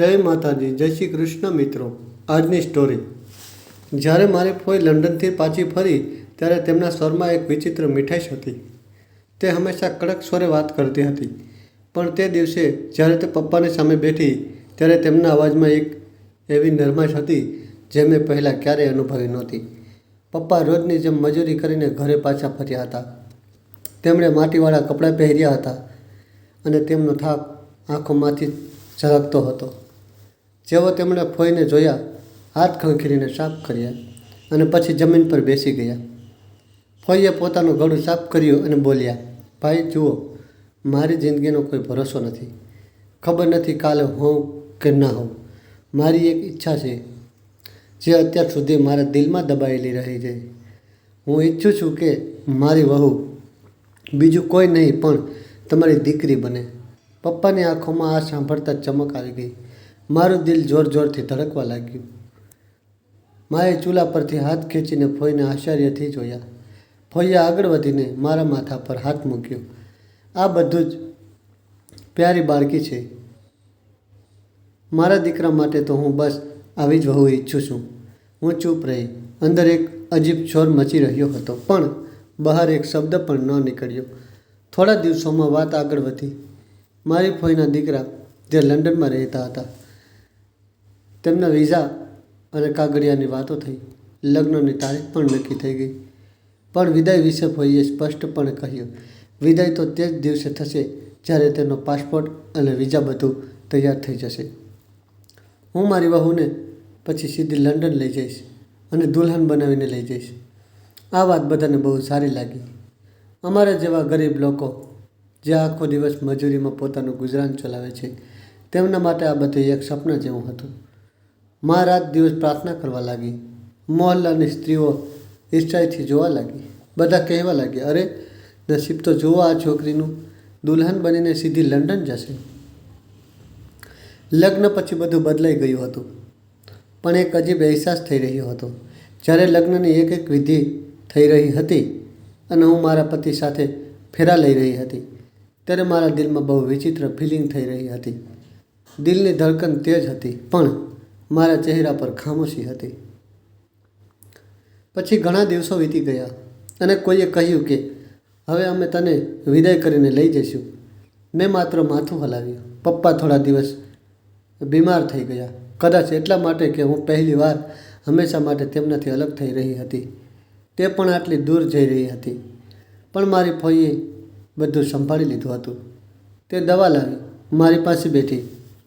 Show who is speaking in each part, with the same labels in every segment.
Speaker 1: જય માતાજી, જય શ્રી કૃષ્ણ મિત્રો। આજની સ્ટોરી। જ્યારે મારી ફોઈ લંડનથી પાછી ફરી ત્યારે તેમના સ્વરમાં એક વિચિત્ર મીઠાશ હતી। તે હંમેશા કડક સ્વરે વાત કરતી હતી, પણ તે દિવસે જ્યારે તે પપ્પાની સામે બેઠી ત્યારે તેમના અવાજમાં એક એવી નરમાશ હતી જે મેં પહેલાં ક્યારેય અનુભવી નહોતી। પપ્પા રોજની જેમ મજૂરી કરીને ઘરે પાછા ફર્યા હતા। તેમણે માટીવાળા કપડાં પહેર્યા હતા અને તેમનો થાક આંખોમાંથી ઝળકતો હતો। જેવો તેમણે ફોઈને જોયા, હાથ ખંખેરીને સાફ કર્યા અને પછી જમીન પર બેસી ગયા। ફોઈએ પોતાનું ગળું સાફ કર્યું અને બોલ્યા, ભાઈ જુઓ, મારી જિંદગીનો કોઈ ભરોસો નથી। ખબર નથી કાલે હોઉં કે ના હોઉં। મારી એક ઈચ્છા છે જે અત્યાર સુધી મારા દિલમાં દબાયેલી રહી છે। હું ઈચ્છું છું કે મારી વહુ બીજું કોઈ નહીં પણ તમારી દીકરી બને। પપ્પાની આંખોમાં આ સાંભળતા ચમક આવી ગઈ। મારું દિલ જોર જોરથી ધડકવા લાગ્યું। માએ ચૂલા પરથી હાથ ખેંચીને ફોઈને આશ્ચર્યથી જોયા। ફોઈએ આગળ વધીને મારા માથા પર હાથ મૂક્યો। આ બધું જ પ્યારી બાળકી છે। મારા દીકરા માટે તો હું બસ આવી જ વહુ ઈચ્છું છું। હું ચૂપ રહી। અંદર એક અજીબ શોર મચી રહ્યો હતો, પણ બહાર એક શબ્દ પણ ન નીકળ્યો। થોડા દિવસોમાં વાત આગળ વધી। મારી ફોઈના દીકરા જે લંડનમાં રહેતા હતા, તેમના વિઝા અને કાગળિયાની વાતો થઈ। લગ્નની તારીખ પણ નક્કી થઈ ગઈ, પણ વિદાય વિશે ફોઈએ સ્પષ્ટપણે કહ્યું, વિદાય તો તે જ દિવસે થશે જ્યારે તેનો પાસપોર્ટ અને વિઝા બધું તૈયાર થઈ જશે। હું મારી વહુને પછી સીધી લંડન લઈ જઈશ અને દુલ્હન બનાવીને લઈ જઈશ। આ વાત બધાને બહુ સારી લાગી। અમારા જેવા ગરીબ લોકો જે આખો દિવસ મજૂરીમાં પોતાનું ગુજરાન ચલાવે છે, તેમના માટે આ બધું એક સપના જેવું હતું। મા રાત દિવસ પ્રાર્થના કરવા લાગી। મોહલ્લાની સ્ત્રીઓ ઈર્ષ્યાથી જોવા લાગી। બધા કહેવા લાગ્યા, અરે નસીબ તો જુઓ આ છોકરીનું, દુલ્હન બનીને સીધી લંડન જશે। લગ્ન પછી બધું બદલાઈ ગયું હતું, પણ એક અજીબ અહેસાસ થઈ રહ્યો હતો। જ્યારે લગ્નની એક એક વિધિ થઈ રહી હતી અને હું મારા પતિ સાથે ફેરા લઈ રહી હતી, ત્યારે મારા દિલમાં બહુ વિચિત્ર ફિલિંગ થઈ રહી હતી। દિલની ધડકન તેજ હતી, પણ મારા ચહેરા પર ખામોશી હતી। પછી ઘણા દિવસો વીતી ગયા અને કોઈએ કહ્યું કે હવે અમે તને વિદાય કરીને લઈ જઈશું। મેં માત્ર માથું હલાવ્યું। પપ્પા થોડા દિવસ બીમાર થઈ ગયા, કદાચ એટલા માટે કે હું પહેલી વાર હંમેશા માટે તેમનાથી અલગ થઈ રહી હતી, તે પણ આટલી દૂર જઈ રહી હતી। પણ મારી ફોઈએ બધું સંભાળી લીધું હતું। તે દવા લાવી, મારી પાસે બેઠી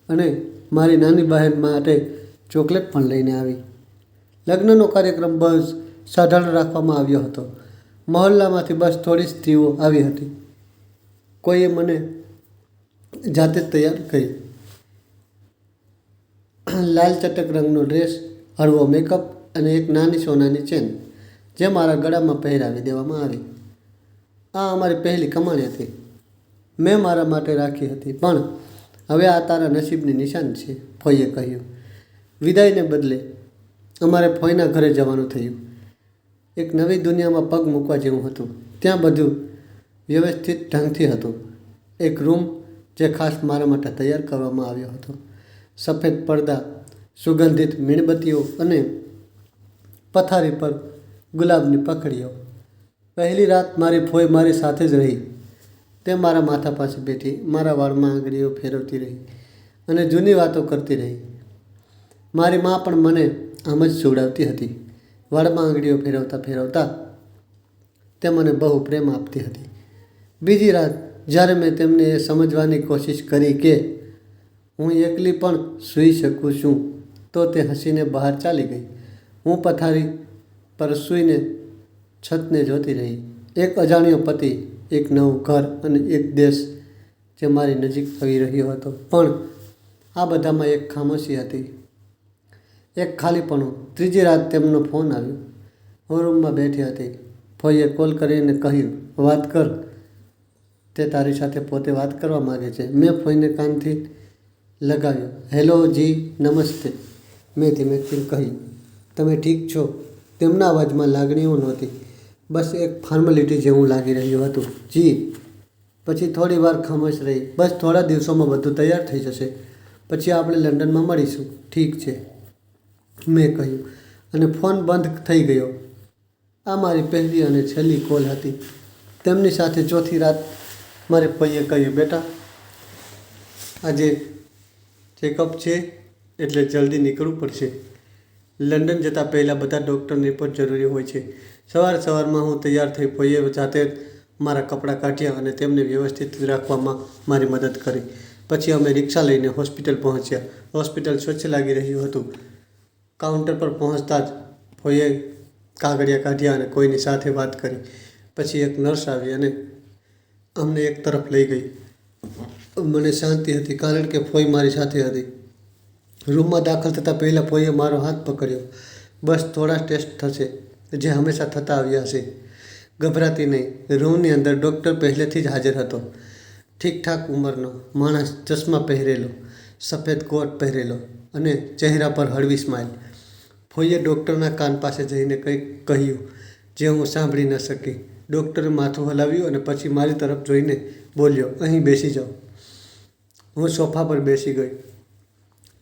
Speaker 1: અને મારી નાની બહેન માટે ચોકલેટ પણ લઈને આવી। લગ્નનો કાર્યક્રમ બહુ સાધારણ રાખવામાં આવ્યો હતો। મહોલ્લામાંથી બસ થોડી સ્ત્રીઓ આવી હતી। કોઈએ મને જાતે જ તૈયાર કરી। લાલ ચટક રંગનો ડ્રેસ, હળવો મેકઅપ અને એક નાની સોનાની ચેન જે મારા ગળામાં પહેરાવી દેવામાં આવી। આ અમારી પહેલી કમાણી હતી। મેં મારા માટે રાખી હતી, પણ હવે આ તારા નસીબની નિશાન છે, ફોઈએ કહ્યું। વિદાયને બદલે અમારે ફોઈના ઘરે જવાનું થયું। એક નવી દુનિયામાં પગ મૂકવા જેવું હતું। ત્યાં બધું વ્યવસ્થિત ઢંગથી હતું। એક રૂમ જે ખાસ મારા માટે તૈયાર કરવામાં આવ્યો હતો। સફેદ પડદા, સુગંધિત મીણબત્તીઓ અને પથારી પર ગુલાબની પકડીઓ। પહેલી રાત મારી ફોઈ મારી સાથે જ રહી। તે મારા માથા પાસે બેઠી, મારા વાળમાં આંગળીઓ ફેરવતી રહી અને જૂની વાતો કરતી રહી। મારી મા પણ મને આમ જ સુવડાવતી હતી। વાળમાં આંગળીઓ ફેરવતા ફેરવતા તે મને બહુ પ્રેમ આપતી હતી। બીજી રાત જ્યારે મેં તેમને એ સમજવાની કોશિશ કરી કે હું એકલી પણ સૂઈ શકું છું, તો તે હસીને બહાર ચાલી ગઈ। હું પથારી પર સૂઈને છતને જોતી રહી। એક અજાણ્યો પતિ, એક નવું ઘર અને એક દેશ જે મારી નજીક આવી રહ્યો હતો, પણ આ બધામાં એક ખામોશી હતી, એક ખાલીપણું। ત્રીજી રાત તેમનો ફોન આવ્યો। હું રૂમમાં બેઠી હતી। ફોઈએ કોલ કરીને કહ્યું, વાત કર, તે તારી સાથે પોતે વાત કરવા માગે છે। મેં ફોઈને કાનથી લગાવ્યો। હેલો જી, નમસ્તે, મેં ધીમેથી કહ્યું। તમે ઠીક છો? તેમના અવાજમાં લાગણીઓ નહોતી, બસ એક ફોર્માલિટી જેવું લાગી રહ્યું હતું। જી। પછી થોડી વાર ખામોશ રહી। બસ થોડા દિવસોમાં બધું તૈયાર થઈ જશે, પછી આપણે લંડનમાં મળીશું. ઠીક છે, મેં કહ્યું અને ફોન બંધ થઈ ગયો. આ મારી પહેલી અને છેલ્લી કોલ હતી. તેમની સાથે ચોથી રાત મારે ફઈએ કહ્યું, બેટા આજે ચેકઅપ છે એટલે જલ્દી નીકળવું પડશે. લંડન જતાં પહેલાં બધા ડૉક્ટરની રિપોર્ટ જરૂરી હોય છે. સવારમાં હું તૈયાર થઈ ફઈએ જાતે મારા કપડાં કાઢ્યા અને તેમને વ્યવસ્થિત રાખવામાં મારી મદદ કરી. પછી અમે રિક્ષા લઈને હોસ્પિટલ પહોંચ્યા. હોસ્પિટલ સ્વચ્છ લાગી રહ્યું હતું. કાઉન્ટર પર પહોંચતા જ ફઈએ કાગળિયા કાઢ્યા અને કોઈની સાથે વાત કરી. પછી એક નર્સ આવી અને અમને એક તરફ લઈ ગઈ. મને શાંતિ હતી કારણ કે ફોઈ મારી સાથે હતી. રૂમમાં દાખલ થતાં પહેલાં ફોઈએ મારો હાથ પકડ્યો. બસ થોડા ટેસ્ટ થશે જે હંમેશા થતા આવ્યા છે. ગભરાતી નહીં. રૂમની અંદર ડૉક્ટર પહેલેથી જ હાજર હતો. ઠીકઠાક ઉંમરનો માણસ, ચશ્મા પહેરેલો, સફેદ કોટ પહેરેલો અને ચહેરા પર હળવી સ્માઇલ. ફોઈએ ડૉક્ટરના કાન પાસે જઈને કંઈક કહ્યું જે હું સાંભળી ન શકી. ડૉક્ટરે માથું હલાવ્યું અને પછી મારી તરફ જોઈને બોલ્યો, અહીં બેસી જાઓ. હું સોફા પર બેસી ગઈ.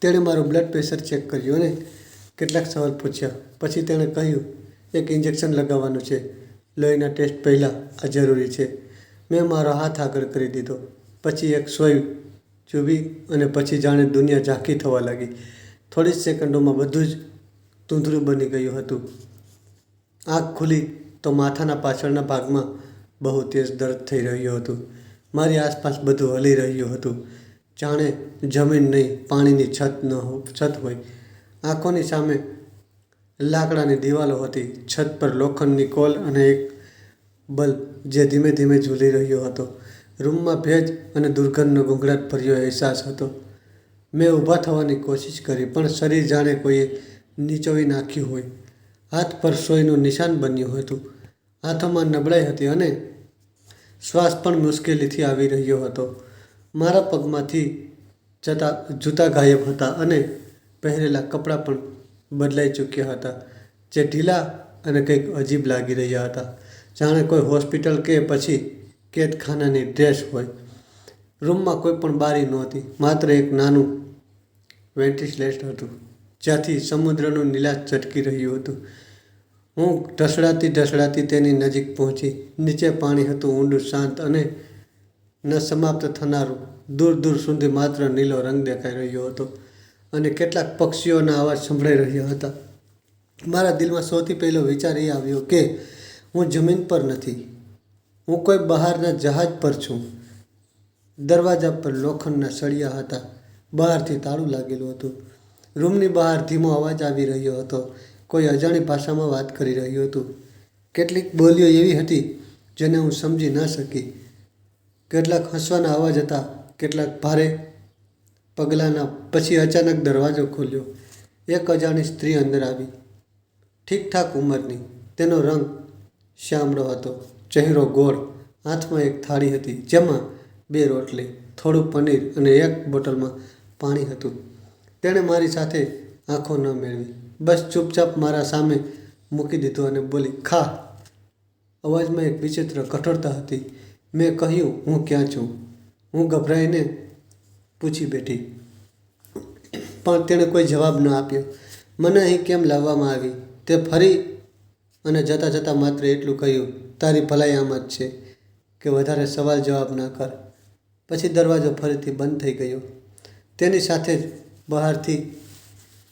Speaker 1: તેણે મારું બ્લડ પ્રેશર ચેક કર્યું અને કેટલાક સવાલ પૂછ્યા. પછી તેણે કહ્યું, એક ઇન્જેક્શન લગાવવાનું છે. લોહીના ટેસ્ટ પહેલાં આ જરૂરી છે. મેં મારો હાથ આગળ કરી દીધો. પછી એક સોય ચૂબી અને પછી જાણે દુનિયા ઝાંખી થવા લાગી. થોડી જ સેકન્ડોમાં બધું જ ધૂંધળું બની ગયું હતું. આંખ ખુલી તો માથાના પાછળના ભાગમાં બહુ તેજ દર્દ થઈ રહ્યું હતું. મારી આસપાસ બધું હલી રહ્યું હતું. જાણે જમીન નહીં પાણીની છત હોય. આંખોની સામે લાકડાની દિવાલો હતી. છત પર લોખંડની કોલ અને એક બલ્બ જે ધીમે ધીમે ઝૂલી રહ્યો હતો. રૂમમાં ભેજ અને દુર્ગંધનો ઘૂંઘરાટ ભર્યો અહેસાસ હતો. મેં ઊભા થવાની કોશિશ કરી પણ શરીર જાણે કોઈએ નીચોવી નાખ્યું હોય. હાથ પર સોયનું નિશાન બન્યું હતું. હાથોમાં નબળાઈ હતી અને શ્વાસ પણ મુશ્કેલીથી આવી રહ્યો હતો. મારા પગમાંથી જૂતા ગાયબ હતા અને પહેરેલા કપડાં પણ બદલાઈ ચૂક્યા હતા, જે ઢીલા અને કંઈક અજીબ લાગી રહ્યા હતા. જાણે કોઈ હોસ્પિટલ કે પછી કેદખાનાની ડ્રેસ હોય. રૂમમાં કોઈ પણ બારી નહોતી, માત્ર એક નાનું વેન્ટિલેટર હતું જ્યાંથી સમુદ્રનું નીલાશ ઝટકી રહ્યું હતું. હું ઢસડાતી તેની નજીક પહોંચી. નીચે પાણી હતું, ઊંડું, શાંત અને ન સમાપ્ત થનારું. દૂર દૂર સુધી માત્ર નીલો રંગ દેખાઈ રહ્યો હતો અને કેટલાક પક્ષીઓના અવાજ સંભળાઈ રહ્યા હતા. મારા દિલમાં સૌથી પહેલો વિચાર એ આવ્યો કે હું જમીન પર નથી, હું કોઈ બહારના જહાજ પર છું. દરવાજા પર લોખંડના સળિયા હતા. બહારથી તાળું લાગેલું હતું. રૂમની બહાર ધીમો અવાજ આવી રહ્યો હતો. કોઈ અજાણી ભાષામાં વાત કરી રહ્યું હતું. કેટલીક બોલીઓ એવી હતી જેને હું સમજી ન શકી. કેટલાક હસવાના અવાજ હતા, કેટલાક ભારે પગલાંના. પછી અચાનક દરવાજો ખોલ્યો. એક અજાણી સ્ત્રી અંદર આવી. ઠીકઠાક ઉંમરની. તેનો રંગ શ્યામળો હતો, ચહેરો ગોળ. હાથમાં એક થાળી હતી જેમાં 2 રોટલી, થોડું પનીર અને એક બોટલમાં પાણી હતું. તેણે મારી સાથે આંખો ન મેળવી, બસ ચૂપચાપ મારા સામે મૂકી દીધું અને બોલી, ખા. અવાજમાં એક વિચિત્ર કઠોરતા હતી. મેં કહ્યું, હું ક્યાં છું? હું ગભરાઈને પૂછી બેઠી. પણ તેણે કોઈ જવાબ ન આપ્યો. મને અહીં કેમ લાવવામાં આવી તે ફરી અને જતાં જતાં માત્ર એટલું કહ્યું, તારી ભલાઈ આમ જ છે કે વધારે સવાલ જવાબ ન કર. પછી દરવાજો ફરીથી બંધ થઈ ગયો. તેની સાથે જ બહારથી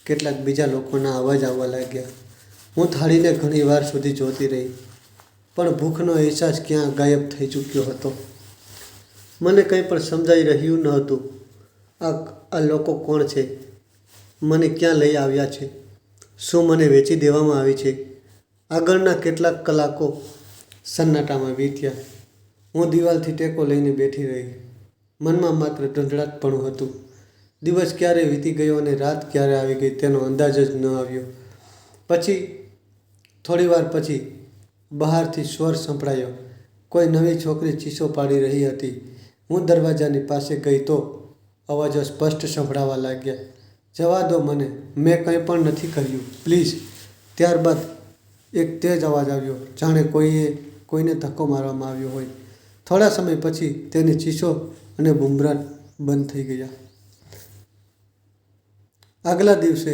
Speaker 1: કેટલાક બીજા લોકોના અવાજ આવવા લાગ્યા. હું થાળીને ઘણી વાર સુધી જોતી રહી, પણ ભૂખનો અહેસાસ ક્યાં ગાયબ થઈ ચૂક્યો હતો. મને કંઈ પણ સમજાઈ રહ્યું ન હતું. આ લોકો કોણ છે? મને ક્યાં લઈ આવ્યા છે? શું મને વેચી દેવામાં આવી છે? આગળના કેટલાક કલાકો સન્નાટામાં વીત્યા. હું દિવાલથી ટેકો લઈને બેઠી રહી. મનમાં માત્ર ધંધળાટપણું હતું. દિવસ ક્યારે વીતી ગયો અને રાત ક્યારે આવી ગઈ તેનો અંદાજ જ ન આવ્યો. પછી થોડી વાર પછી બહારથી સ્વર સંભળાયો. કોઈ નવી છોકરી ચીસો પાડી રહી હતી. હું દરવાજાની પાસે ગઈ તો અવાજો સ્પષ્ટ સંભળાવા લાગ્યા. જવા દો મને, મેં કંઈ પણ નથી કર્યું, પ્લીઝ. ત્યારબાદ એક તેજ અવાજ આવ્યો, જાણે કોઈને ધક્કો મારવામાં આવ્યો હોય. થોડા સમય પછી તેની ચીસો અને બૂમરાટ બંધ થઈ ગયા. આગલા દિવસે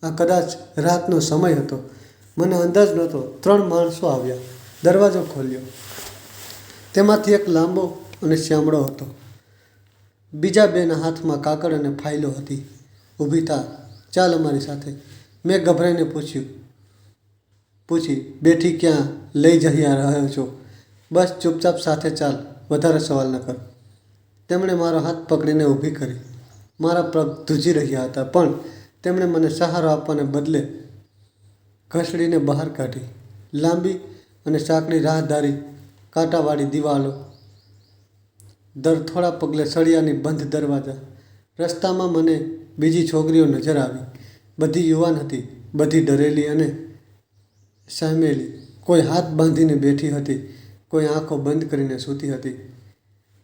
Speaker 1: આ કદાચ રાતનો સમય હતો. મને અંદાજ નહોતો. 3 માણસો આવ્યા. દરવાજો ખોલ્યો. તેમાંથી એક લાંબો અને શ્યામળો હતો. બીજા બેના હાથમાં કાગળ અને ફાઇલો હતી. ઊભી થા, ચાલ અમારી સાથે. મેં ગભરાઈને પૂછી, બેઠી ક્યાં લઈ જઈ રહ્યો છો? બસ ચૂપચાપ સાથે ચાલ, વધારે સવાલ ન કર. તેમણે મારો હાથ પકડીને ઊભી કરી. મારા પગ ધ્રુજી રહ્યા હતા, પણ તેમણે મને સહારો આપવાને બદલે ઘસડીને બહાર કાઢી. લાંબી અને સાંકડી રાહદારી, કાંટાવાળી દિવાલો, દર થોડા પગલે સળિયાની બંધ દરવાજા. રસ્તામાં મને બીજી છોકરીઓ નજર આવી. બધી યુવાન હતી, બધી ડરેલી અને સહેમેલી. કોઈ હાથ બાંધીને બેઠી હતી, કોઈ આંખો બંધ કરીને સૂતી હતી.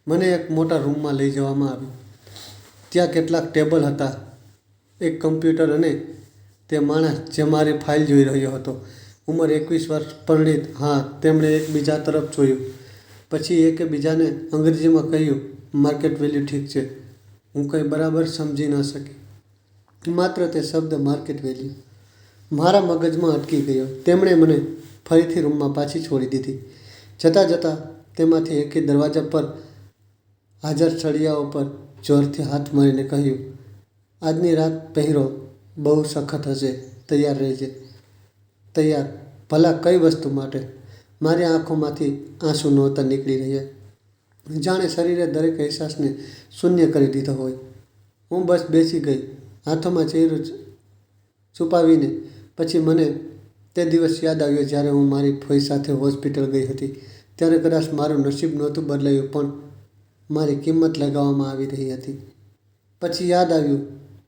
Speaker 1: મને એક મોટા રૂમમાં લઈ જવામાં આવી. ત્યાં કેટલાક ટેબલ હતા, એક કમ્પ્યુટર અને તે માણસ જે મારી ફાઇલ જોઈ રહ્યો હતો. ઉંમર 21 વર્ષ, પરિણીત. હા, તેમણે એકબીજા તરફ જોયું. પછી એકે બીજાને અંગ્રેજીમાં કહ્યું, માર્કેટ વેલ્યુ ઠીક છે. હું કંઈ બરાબર સમજી ન શકી. માત્ર તે શબ્દ માર્કેટ વેલ્યુ મારા મગજમાં અટકી ગયો. તેમણે મને ફરીથી રૂમમાં પાછી છોડી દીધી. જતાં જતાં તેમાંથી એકે દરવાજા પર હાજર સળિયાઓ પર જોરથી હાથ મારીને કહ્યું, આજની રાત પહેરો બહુ સખત હશે, તૈયાર રહેજે. તૈયાર? ભલા કઈ વસ્તુ માટે? મારી આંખોમાંથી આંસુ નહોતા નીકળી રહ્યા. જાણે શરીરે દરેક અહેસાસને શૂન્ય કરી દીધો હોય. હું બસ બેસી ગઈ, હાથોમાં ચહેરો છુપાવીને. પછી મને તે દિવસ યાદ આવ્યો જ્યારે હું મારી ફોઈ સાથે હોસ્પિટલ ગઈ હતી. ત્યારે કદાચ મારું નસીબ નહોતું બદલાયું, પણ મારી કિંમત લગાવવામાં આવી રહી હતી. પછી યાદ આવ્યું,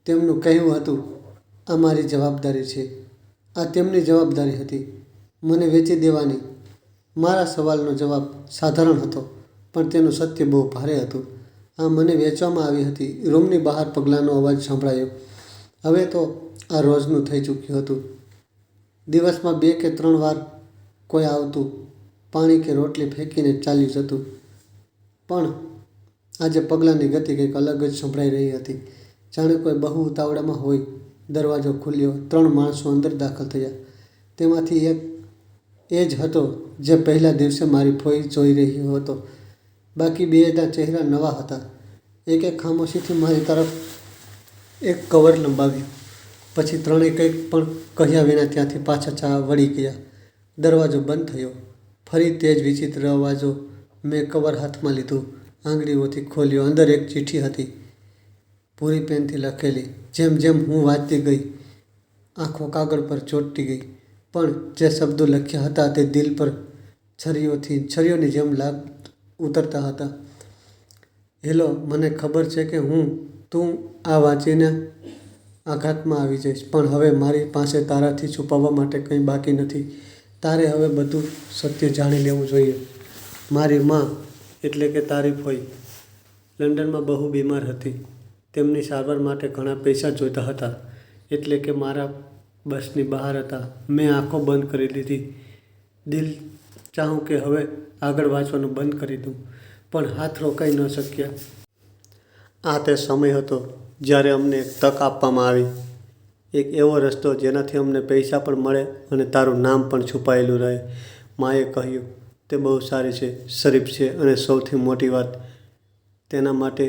Speaker 1: તેમનું કહેવું હતું, આ મારી જવાબદારી છે. આ તેમની જવાબદારી હતી, મને વેચી દેવાની. મારા સવાલનો જવાબ સાધારણ હતો, પણ તેનું સત્ય બહુ ભારે હતું. આ મને વેચવામાં આવી હતી. રૂમની બહાર પગલાંનો અવાજ સંભળાયો. હવે તો આ રોજનું થઈ ચૂક્યું હતું. દિવસમાં 2 કે 3 વાર કોઈ આવતું, પાણી કે રોટલી ફેંકીને ચાલ્યું જતું. પણ આજે પગલાંની ગતિ કંઈક અલગ જ સંભળાઈ રહી હતી, જાણે કોઈ બહુ ઉતાવળામાં હોય. દરવાજો ખુલ્યો. 3 માણસો અંદર દાખલ થયા. તેમાંથી એક એ જ હતો જે પહેલા દિવસે મારી ફોઈ જોઈ રહ્યો હતો. બાકી બેના ચહેરા નવા હતા. એકે ખામોશીથી મારી તરફ એક કવર લંબાવ્યું. પછી ત્રણેય કંઈક પણ કહ્યા વિના ત્યાંથી પાછા વળી ગયા. દરવાજો બંધ થયો. ફરી તે જ વિચિત્ર અવાજો. મેં કવર હાથમાં લીધું, આંગળીઓથી ખોલ્યો. અંદર એક ચિઠ્ઠી હતી, ભૂરી પેનથી લખેલી. જેમ જેમ હું વાંચતી ગઈ, આંખો કાગળ પર ચોંટતી ગઈ. પણ જે શબ્દો લખ્યા હતા તે દિલ પર છરીઓની જેમ ઉતરતા હતા. હેલો, મને ખબર છે કે તું આ વાંચીને આઘાતમાં આવી જઈશ, પણ હવે મારી પાસે તારાથી છુપાવવા માટે કંઈ બાકી નથી. તારે હવે બધું સત્ય જાણી લેવું જોઈએ. મારી માં, એટલે કે તારી ફોઈ, લંડનમાં બહુ બીમાર હતી. તેમની સારવાર માટે ઘણા પૈસા જોઈતા હતા, એટલે કે મારા બસની બહાર હતા. મેં આંખો બંધ કરી લીધી. દિલ ચાહું કે હવે આગળ વાંચવાનું બંધ કરી દઉં, પણ હાથ રોકાઈ ન શક્યા. આ તે સમય હતો જ્યારે અમને એક તક આપવામાં આવી, એક એવો રસ્તો જેનાથી અમને પૈસા પણ મળે અને તારું નામ પણ છુપાયેલું રહે. માએ કહ્યું, તે બહુ સારી છે, શરીફ છે, અને સૌથી મોટી વાત, તેના માટે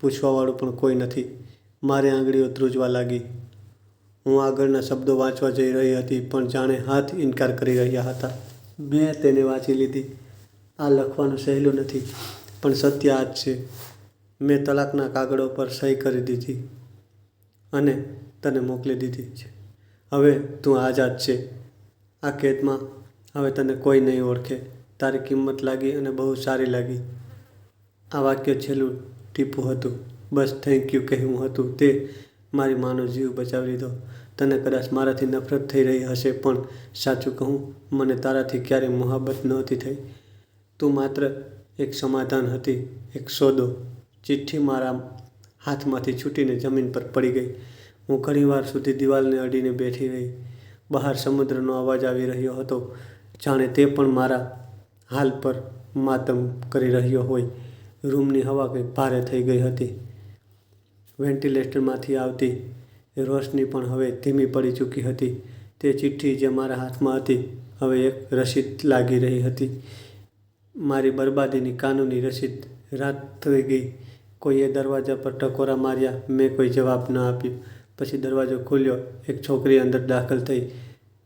Speaker 1: પૂછવાવાળું પણ કોઈ નથી. મારી આંગળીઓ ધ્રુજવા લાગી. હું આગળના શબ્દો વાંચવા જઈ રહી હતી, પણ જાણે હાથ ઇનકાર કરી રહ્યા હતા. મેં તેને વાંચી લીધી. આ લખવાનું સહેલું નથી, પણ સત્ય આ જ છે. મેં તલાકના કાગળો પર સહી કરી દીધી અને તને મોકલી દીધી છે. હવે તું આઝાદ છે. આ કેદમાં હવે તને કોઈ નહીં ઓળખે. તારી કિંમત લાગી અને બહુ સારી લાગી. આ વાક્ય છેલ્લું ટીપું હતું. બસ થેન્ક યુ કહેવું હતું. તે મારી માનો જીવ બચાવી લીધો. તને કદાચ મારાથી નફરત થઈ રહી હશે, પણ સાચું કહું, મને તારાથી ક્યારેય મોહબ્બત નહોતી થઈ. તું માત્ર એક સમાધાન હતી, એક સોદો. ચિઠ્ઠી મારા હાથમાંથી છૂટીને જમીન પર પડી ગઈ. હું ઘણીવાર સુધી દિવાલને અડીને બેઠી રહી. બહાર સમુદ્રનો અવાજ આવી રહ્યો હતો, જાણે તે પણ મારા હાલ પર માતમ કરી રહ્યો હોય. રૂમની હવા કંઈક ભારે થઈ ગઈ હતી. વેન્ટિલેટરમાંથી આવતી રોશની પણ હવે ધીમી પડી ચૂકી હતી. તે ચિઠ્ઠી જે મારા હાથમાં હતી હવે એક રસીદ લાગી રહી હતી. મારી બરબાદીની કાનૂની રસીદ. રાત થઈ ગઈ. કોઈએ દરવાજા પર ટકોરા માર્યા. મેં કોઈ જવાબ ન આપ્યો. પછી દરવાજો ખુલ્યો. એક છોકરી અંદર દાખલ થઈ.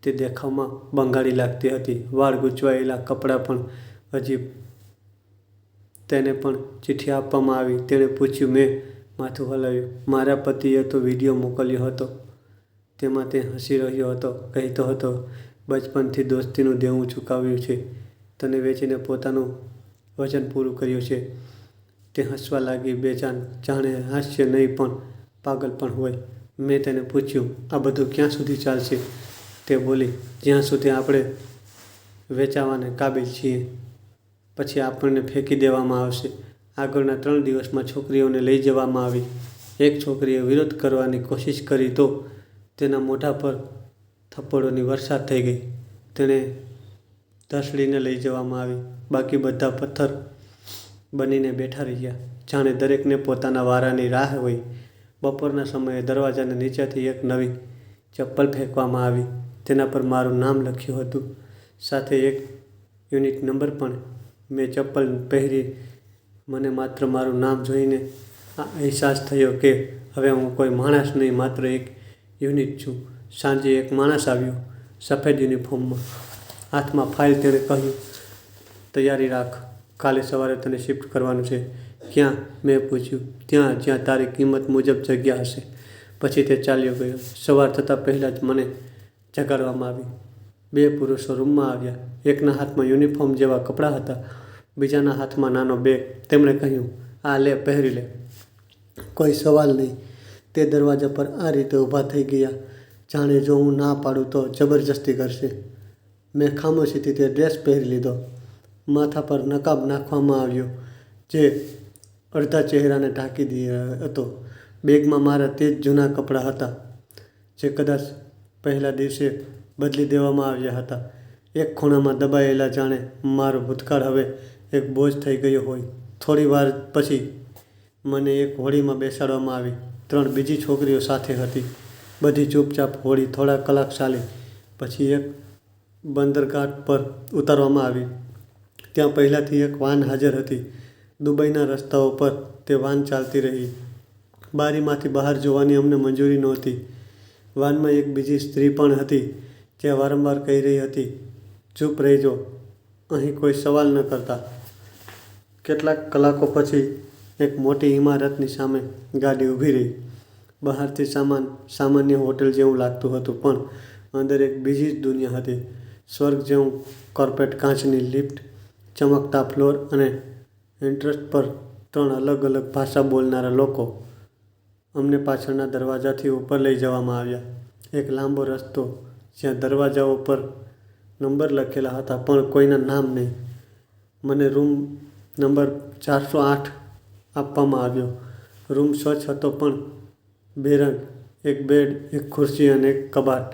Speaker 1: તે દેખાવમાં બંગાળી લાગતી હતી. વાળ ગૂંચવાયેલા, કપડાં પણ અજીબ. તેને પણ ચિઠ્ઠી આપવામાં આવી. તેણે પૂછ્યું. મેં માથું હલાવ્યું. મારા પતિએ તો વિડીયો મોકલ્યો હતો. તેમાં તે હસી રહ્યો હતો. કહેતો હતો, બચપનથી દોસ્તીનું દેવું ચૂકવ્યું છે. તને વેચીને પોતાનું વચન પૂરું કર્યું છે. તે હસવા લાગી, બેજાન, જાણે હાસ્ય નહીં પણ પાગલપણ હોય. મેં તેને પૂછ્યું, આ બધું ક્યાં સુધી ચાલશે? તે બોલી, જ્યાં સુધી આપણે વેચાવાને કાબિલ છીએ. પછી આપણને ફેંકી દેવામાં આવશે. આગળના 3 દિવસમાં છોકરીઓને લઈ જવામાં આવી. એક છોકરીએ વિરોધ કરવાની કોશિશ કરી તો તેના મોઢા પર થપ્પડોની વરસાદ થઈ ગઈ. તેણે ધસડીને લઈ જવામાં આવી. બાકી બધા પથ્થર બનીને બેઠા રહ્યા, જાણે દરેકને પોતાના વારાની રાહ હોય. બપોરના સમયે દરવાજાના નીચેથી એક નવી ચપ્પલ ફેંકવામાં આવી. તેના પર મારું નામ લખ્યું હતું, સાથે એક યુનિટ નંબર પણ. મેં ચપ્પલ પહેરી. મને માત્ર મારું નામ જોઈને અહેસાસ થયો કે હવે હું કોઈ માણસ નહીં, માત્ર એક યુનિટ છું. સાંજે એક માણસ આવ્યો, સફેદ યુનિફોર્મમાં, હાથમાં ફાઇલ. તેણે કહ્યું, તૈયારી રાખ, કાલે સવારે તને શિફ્ટ કરવાનું છે. ક્યાં? મેં પૂછ્યું. ત્યાં જ્યાં તારી કિંમત મુજબ જગ્યા હશે. પછી તે ચાલ્યો ગયો. સવાર થતાં પહેલાં જ મને જગાડવામાં આવી. 2 પુરુષો રૂમમાં આવ્યા. એકના હાથમાં યુનિફોર્મ જેવા કપડાં હતા, બીજાના હાથમાં નાનો બેગ. તેમણે કહ્યું, આ લે, પહેરી લે. કોઈ સવાલ નહીં. તે દરવાજા પર આ રીતે ઊભા થઈ ગયા, જાણે જો હું ના પાડું તો જબરજસ્તી કરશે. મેં ખામોશીથી તે ડ્રેસ પહેરી લીધો. માથા પર નકાબ નાખવામાં આવ્યો, જે અડધા ચહેરાને ઢાંકી દીધો હતો. બેગમાં મારા તે જ જૂના કપડાં હતા, જે કદાચ પહેલા દિવસે બદલી દેવામાં આવ્યા હતા. એક ખૂણામાં દબાયેલા, જાણે મારો ભૂતકાળ હવે એક બોજ થઈ ગયો હોય. થોડી વાર પછી મને એક હોડીમાં બેસાડવામાં આવી. 3 બીજી છોકરીઓ સાથે હતી. બધી ચૂપચાપ. હોડી થોડા કલાક ચાલી. પછી એક બંદરગાહ પર ઉતારવામાં આવી. ત્યાં પહેલાંથી એક વાન હાજર હતી. દુબઈના રસ્તાઓ પર તે વાન ચાલતી રહી. બારીમાંથી બહાર જોવાની અમને મંજૂરી નહોતી. વાનમાં એક બીજી સ્ત્રી પણ હતી, જે વારંવાર કહી રહી હતી, ચૂપ રહેજો, અહીં કોઈ સવાલ ન કરતા. કેટલાક કલાકો પછી એક મોટી ઇમારતની સામે ગાડી ઊભી રહી. બહારથી સામાન્ય હોટલ જેવું લાગતું હતું, પણ અંદર એક બીજી જ દુનિયા હતી. સ્વર્ગ જેવું. કોર્પેટ કાચની લિફ્ટ, ચમકતા ફ્લોર અને એન્ટ્રન્સ પર 3 અલગ અલગ ભાષા બોલનારા લોકો. અમને પાછળના દરવાજાથી ઉપર લઈ જવામાં આવ્યા. એક લાંબો રસ્તો, જ્યાં દરવાજાઓ પર નંબર લખેલા હતા, પણ કોઈના નામ નહીં. મને રૂમ નંબર 408 આપવામાં આવ્યો. રૂમ સ્વચ્છ હતો પણ બેરંગ. એક બેડ, એક ખુરશી અને એક કબાટ.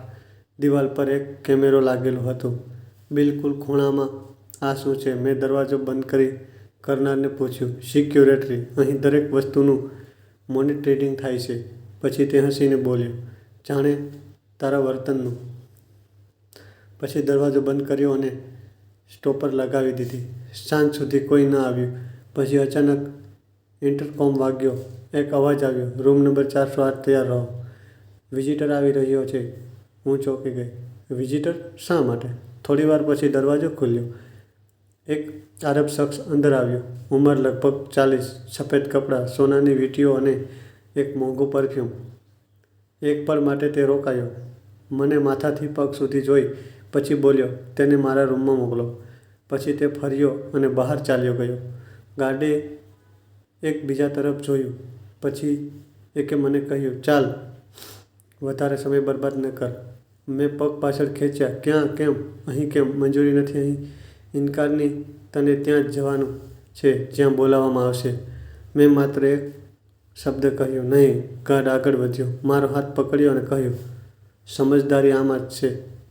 Speaker 1: દિવાલ પર એક કેમેરો લાગેલો હતો, બિલકુલ ખૂણામાં. આ શું છે? મેં દરવાજો બંધ કરનારને પૂછ્યું. સિક્યોરિટી. અહીં દરેક વસ્તુનું મોનિટરિંગ થાય છે. પછી તે હસીને બોલ્યો, જાણે તારા વર્તનનું. પછી દરવાજો બંધ કર્યો અને સ્ટોપર લગાવી દીધી. સાંજ સુધી કોઈ ન આવ્યું. પછી અચાનક ઇન્ટરકોમ વાગ્યો. એક અવાજ આવ્યો, રૂમ નંબર 408, તૈયાર રહો, વિઝિટર આવી રહ્યો છે. હું ચોંકી ગઈ. વિઝિટર? શા માટે? થોડી વાર પછી દરવાજો ખુલ્યો. એક આરબ શખ્સ અંદર આવ્યો. ઉંમર લગભગ 40, સફેદ કપડાં, સોનાની વીંટીઓ અને એક મોંઘું પરફ્યુમ. એક પળ માટે તે રોકાયો, મને માથાથી પગ સુધી જોઈ, પછી બોલ્યો, તેને મારા રૂમમાં મોકલો. પછી તે ફર્યો અને બહાર ચાલ્યો ગયો. ગાર્ડે એક બીજા તરફ જોયું. પછી એકે મને કહ્યું, ચાલ, વધારે સમય બરબાદ ન કર. મેં પગ પાછળ ખેંચ્યા. ક્યાં? કેમ? અહીં કેમ? મંજૂરી નથી અહીં. ઇનકારની. તને ત્યાં જ જવાનું છે જ્યાં બોલાવવામાં આવશે. મેં માત્ર એક શબ્દ કહ્યો, નહીં. ગાર્ડ આગળ વધ્યો, મારો હાથ પકડ્યો અને કહ્યું, સમજદારી આમાં જ છે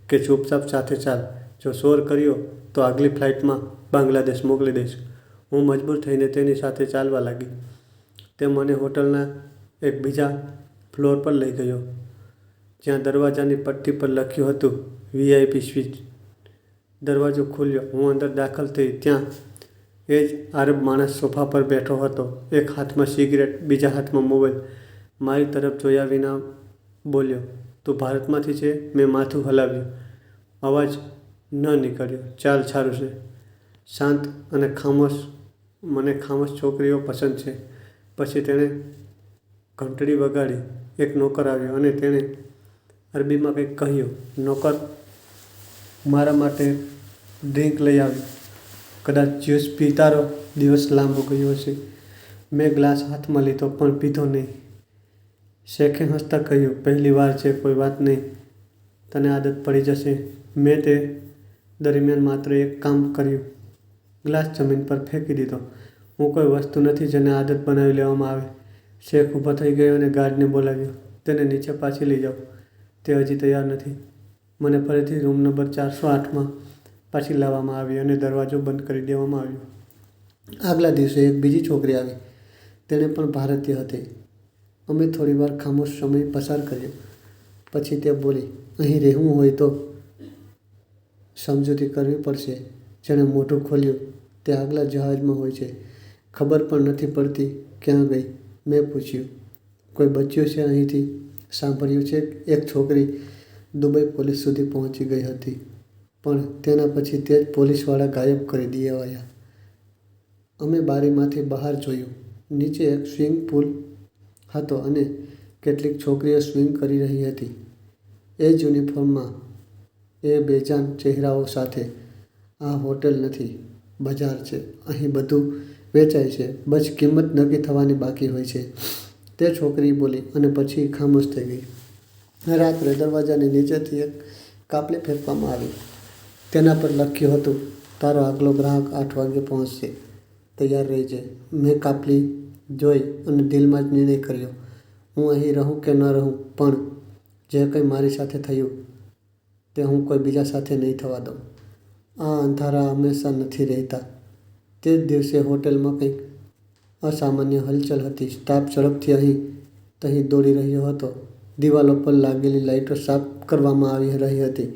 Speaker 1: કે ચૂપચાપ સાથે ચાલ. જો શોર કર્યો તો આગલી ફ્લાઇટમાં બાંગ્લાદેશ મોકલી દઈશ. હું મજબૂર થઈને તેની સાથે ચાલવા લાગી. તે મને હોટલના એક બીજા ફ્લોર પર લઈ ગયો. જ્યાં દરવાજાની પટ્ટી પર લખ્યું હતું VIP સ્વીચ. દરવાજો ખુલ્યો. હું અંદર દાખલ થઈ. ત્યાં એ જ આરબ માણસ સોફા પર બેઠો હતો, એક હાથમાં સિગરેટ, બીજા હાથમાં મોબાઈલ. મારી તરફ જોયા વિના બોલ્યો, તું ભારતમાંથી છે? મેં માથું હલાવ્યું. અવાજ ન નીકળ્યો. ચાલ, સારું છે. શાંત અને ખામોશ. મને ખામોશ છોકરીઓ પસંદ છે. પછી તેણે ઘંટડી વગાડી. એક નોકર આવ્યો અને તેણે અરબીમાં કંઈક કહ્યું. નોકર મારા માટે ડ્રિંક લઈ આવ્યો. કદાચ જ્યુસ પી તારો દિવસ લાંબો ગયો હશે. મેં ગ્લાસ હાથમાં લીધો પણ પીધો નહીં. શેખે હસતા કહ્યું, પહેલી વાર છે, કોઈ વાત નહીં, તને આદત પડી જશે. મેં તે દરમિયાન માત્ર એક કામ કર્યું, ગ્લાસ જમીન પર ફેંકી દીધો. હું કોઈ વસ્તુ નથી જેને આદત બનાવી લેવામાં આવે. શેખ ઊભો થઈ ગયો અને ગાર્ડને બોલાવ્યો. તેને નીચે પાછી લઈ જાઓ. તે હજી તૈયાર નથી. મને ફરીથી રૂમ નંબર 408માં પાછી લાવવામાં આવી અને દરવાજો બંધ કરી દેવામાં આવ્યો. આગલા દિવસે એક બીજી છોકરી આવી. તેણે પણ ભારતીય હતી. અમે થોડીવાર ખામોશ સમય પસાર કર્યો. પછી તે બોલી, અહીં રહેવું હોય તો સમજૂતી કરવી પડશે. જેણે મોઢું ખોલ્યું તે આગલા જહાજમાં હોય છે. ખબર પણ નથી પડતી ક્યાં ગઈ. મેં પૂછ્યું, કોઈ બચ્યું છે અહીંથી? સાંભળ્યું છે એક છોકરી દુબઈ પોલીસ સુધી પહોંચી ગઈ હતી, પણ તેના પછી તે જ પોલીસવાળા ગાયબ કરી દેવાયા. અમે બારીમાંથી બહાર જોયું. નીચે એક સ્વિમિંગ પુલ હતો અને કેટલીક છોકરીઓ સ્વિમ કરી રહી હતી. એ જ યુનિફોર્મમાં, એ બેજાન ચહેરાઓ સાથે. આ હોટેલ નથી, બજાર છે. અહીં બધું વેચાય છે, બસ કિંમત નક્કી થવાની બાકી હોય છે. તે છોકરી બોલી અને પછી ખામોશ થઈ ગઈ. રાત્રે દરવાજાની નીચેથી એક કાપલી ફેંકવામાં આવી. તેના પર લખ્યું હતું, તારો આગલો ગ્રાહક 8 વાગ્યે પહોંચશે, તૈયાર રહેજે. મેં કાપલી જોઈ અને દિલમાં જ નિર્ણય કર્યો, હું અહીં રહું કે ન રહું, પણ જે કંઈ મારી સાથે થયું તે હું કોઈ બીજા સાથે નહીં થવા દઉં. આ અંધારા હંમેશા નથી રહેતા. તે જ દિવસે હોટેલમાં કંઈક અસામાન્ય હલચલ હતી. સ્ટાફ ઝડપથી અહીં તહીં દોડી રહ્યો હતો. દિવાલો પર લાગેલી લાઇટો સાફ કરવામાં આવી રહી હતી.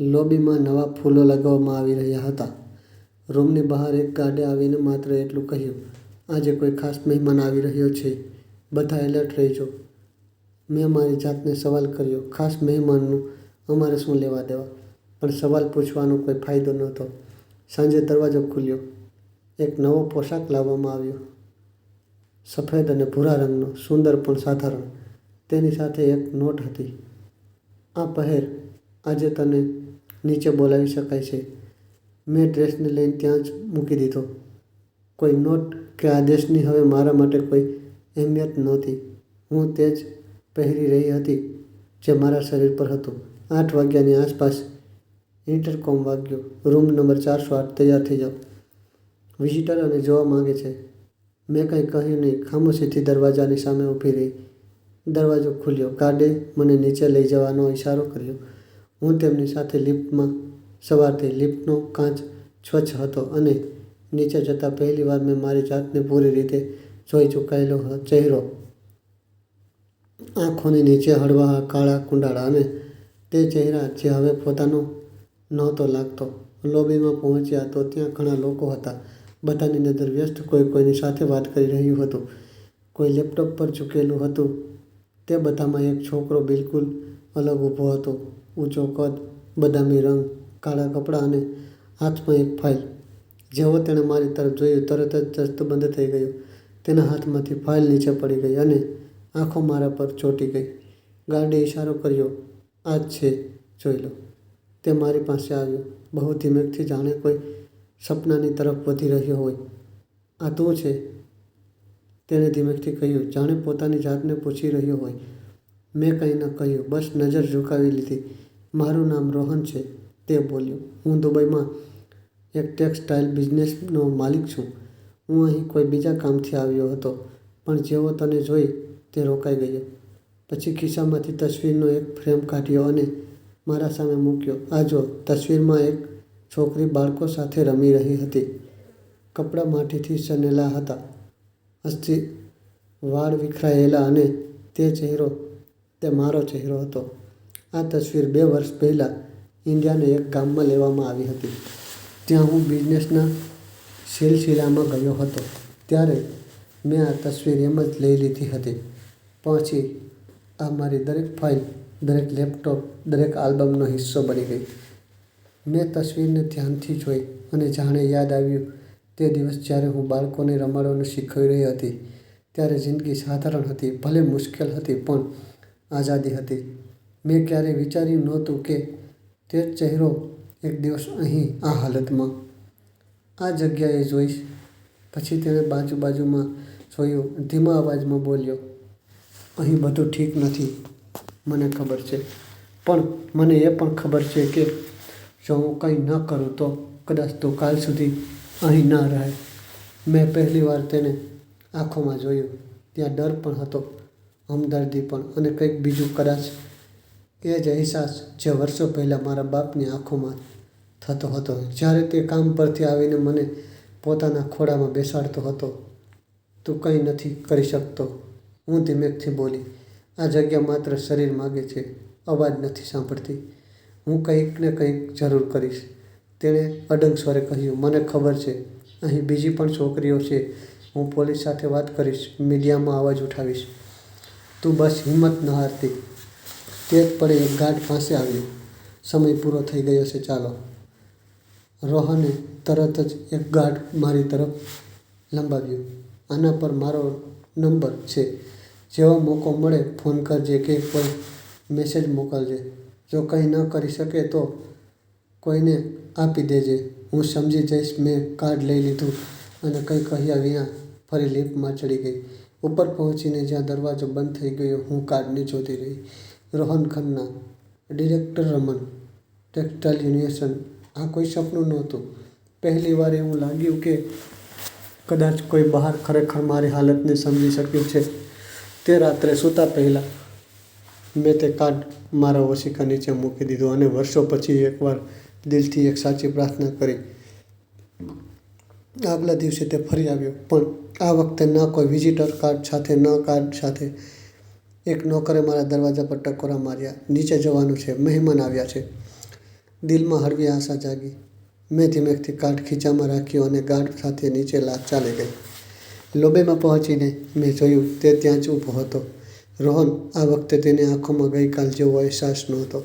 Speaker 1: લોબીમાં નવા ફૂલો લગાવવામાં આવી રહ્યા હતા. રૂમની બહાર એક ગાર્ડે આવીને માત્ર એટલું કહ્યું, આજે કોઈ ખાસ મહેમાન આવી રહ્યો છે, બધા એલર્ટ રહેજો. મેં મારી જાતને સવાલ કર્યો, ખાસ મહેમાનનું અમારે શું લેવા દેવા? પણ સવાલ પૂછવાનો કોઈ ફાયદો નહોતો. સાંજે દરવાજો ખુલ્યો. એક નવો પોશાક લાવવામાં આવ્યો, સફેદ અને ભૂરા રંગનો, સુંદર પણ સાધારણ. તેની સાથે એક નોટ હતી, આ પહેર, આજે તને નીચે બોલાવી શકાય છે. મેં ડ્રેસને લઈને ત્યાં જ મૂકી દીધો. કોઈ નોટ કે આદેશની હવે મારા માટે કોઈ અહેમિયત નહોતી. હું તે જ પહેરી રહી હતી જે મારા શરીર પર હતું. 8 વાગ્યાની આસપાસ ઇન્ટરકોમ વાગ્યો. રૂમ નંબર 408, તૈયાર થઈ જાઓ. વિઝિટર અને જોવા માંગે છે. મેં કંઈ કહ્યું નહીં. ખામોશીથી દરવાજાની સામે ઊભી રહી. દરવાજો ખુલ્યો. ગાર્ડે મને નીચે લઈ જવાનો ઇશારો કર્યો. હું તેમની સાથે લિફ્ટમાં સવાર થઈ. લિફ્ટનો કાચ સ્વચ્છ હતો અને નીચે જતાં પહેલીવાર મેં મારી જાતને પૂરી રીતે જોઈ ચૂકાયેલો ચહેરો. આંખોની નીચે હળવા કાળા કુંડાળા અને તે ચહેરા જે હવે પોતાનો નહોતો લાગતો. લોબીમાં પહોંચ્યા તો ત્યાં ઘણા લોકો હતા. બધાની નજર વ્યસ્ત. કોઈ કોઈની સાથે વાત કરી રહ્યું હતું, કોઈ લેપટોપ પર ઝૂકેલું હતું. તે બધામાં એક છોકરો બિલકુલ અલગ ઊભો હતો. ઊંચો કદ, બદામી રંગ, કાળા કપડાં અને હાથમાં એક ફાઇલ. જેવો તેણે મારી તરફ જોયું તરત જ દસ્ત બંધ થઈ ગયો. તેના હાથમાંથી ફાઇલ નીચે પડી ગઈ અને આંખો મારા પર ચોંટી ગઈ. ગાર્ડે ઇશારો કર્યો, આ જ છે, જોઈ લો. તે મારી પાસે આવ્યો, બહુ ધીમેકથી, જાણે કોઈ સપનાની તરફ વધી રહ્યો હોય. આ તું છે? તેણે ધીમેકથી કહ્યું, જાણે પોતાની જાતને પૂછી રહ્યો હોય. મેં કંઈ ન કહ્યું, બસ નજર ઝુકાવી લીધી. મારું નામ રોહન છે, તે બોલ્યો. હું દુબઈમાં એક ટેક્સટાઇલ બિઝનેસનો માલિક છું. હું અહીં કોઈ બીજા કામથી આવ્યો હતો, પણ જેવો તને જોઈ તે રોકાઈ ગયો. પછી ખિસ્સામાંથી તસવીરનો એક ફ્રેમ કાઢ્યો અને મારા સામે મૂક્યો. આ જો. તસવીરમાં એક છોકરી બાળકો સાથે રમી રહી હતી. કપડાં માટીથી સનેલા હતા, અસ્થિ વાળ વિખરાયેલા અને તે ચહેરો તે મારો ચહેરો હતો. આ તસવીર 2 વર્ષ પહેલાં ઇન્ડિયાના એક ગામમાં લેવામાં આવી હતી. ત્યાં હું બિઝનેસના સિલસિલામાં ગયો હતો. ત્યારે મેં આ તસવીર એમ જ લઈ લીધી હતી. પછી આ મારી દરેક ફાઇલ, દરેક લેપટોપ, દરેક આલ્બમનો હિસ્સો બની ગઈ. મેં તસવીરને ધ્યાનથી જોઈ અને જાણે યાદ આવ્યું તે દિવસ જ્યારે હું બાળકોને રમાડવાનું શીખવી રહી હતી. ત્યારે જિંદગી સાધારણ હતી, ભલે મુશ્કેલ હતી, પણ આઝાદી હતી. મેં ક્યારેય વિચાર્યું નહોતું કે તે જ ચહેરો એક દિવસ અહીં આ હાલતમાં, આ જગ્યાએ જોઈશ. પછી તેણે બાજુમાં જોયું, ધીમા અવાજમાં બોલ્યો, અહીં બધું ઠીક નથી. મને ખબર છે, પણ મને એ પણ ખબર છે કે જો હું કંઈ ન કરું તો કદાચ તું કાલ સુધી અહીં ન રહે. મેં પહેલીવાર તેને આંખોમાં જોયું. ત્યાં ડર પણ હતો, હમદર્દી પણ, અને કંઈક બીજું, કદાચ એ જ અહેસાસ જે વર્ષો પહેલાં મારા બાપની આંખોમાં થતો હતો જ્યારે તે કામ પરથી આવીને મને પોતાના ખોળામાં બેસાડતો હતો. તું કંઈ નથી કરી શકતો, હું ધીમેકથી બોલી. આ જગ્યા માત્ર શરીર માગે છે, અવાજ નથી સાંભળતી. હું કંઈક ને કંઈક જરૂર કરીશ. તેણે અડગ સ્વરે કહ્યું, મને ખબર છે, અહીં બીજી પણ છોકરીઓ છે. હું પોલીસ સાથે વાત કરીશ, મીડિયામાં અવાજ ઉઠાવીશ. તું બસ હિંમત ન હારતી. તે જ પળે એક ગાર્ડ પાસે આવ્યો. સમય પૂરો થઈ ગયો છે, ચાલો. રોહને તરત જ એક ગાર્ડ મારી તરફ લંબાવ્યું. આના પર મારો નંબર છે. જેવો મોકો મળે ફોન કરજે કે કોઈ મેસેજ મોકલજે. જો કંઈ ન કરી શકે તો કોઈને આપી દેજે. હું સમજી જઈશ. મેં કાર્ડ લઈ લીધું અને કંઈ કહ્યા વિના ફરી લિફ્ટમાં ચડી ગઈ. ઉપર પહોંચીને જ્યાં દરવાજો બંધ થઈ ગયો, હું કાર્ડને જોતી રહી. Rohan Khanna, director, Raman textile union. આ કોઈ સપનું નહોતું. પહેલી વાર એવું લાગ્યું કે કદાચ કોઈ બહાર ખરેખર મારી હાલતને સમજી શક્યું છે. તે રાત્રે સૂતા પહેલાં મેં તે કાર્ડ મારા ઓશિકા નીચે મૂકી દીધું અને વર્ષો પછી એકવાર દિલથી એક સાચી પ્રાર્થના કરી. આગલા દિવસે તે ફરી આવ્યો, પણ આ વખતે ન કોઈ વિઝિટર કાર્ડ સાથે, ન કાર્ડ સાથે. એક નોકરે મારા દરવાજા પર ટકોરા માર્યા. નીચે જવાનું છે, મહેમાન આવ્યા છે. દિલમાં હળવી આશા જાગી. મેં ધીમેકથી કાર્ડ ખીચામાં રાખ્યો અને ગાર્ડ સાથે નીચે ચાલી ગઈ. લોબીમાં પહોંચીને મેં જોયું તે ત્યાં જ ઊભો હતો. રોહન. આ વખતે તેની આંખોમાં ગઈકાલ જેવો અહેસાસ નહોતો.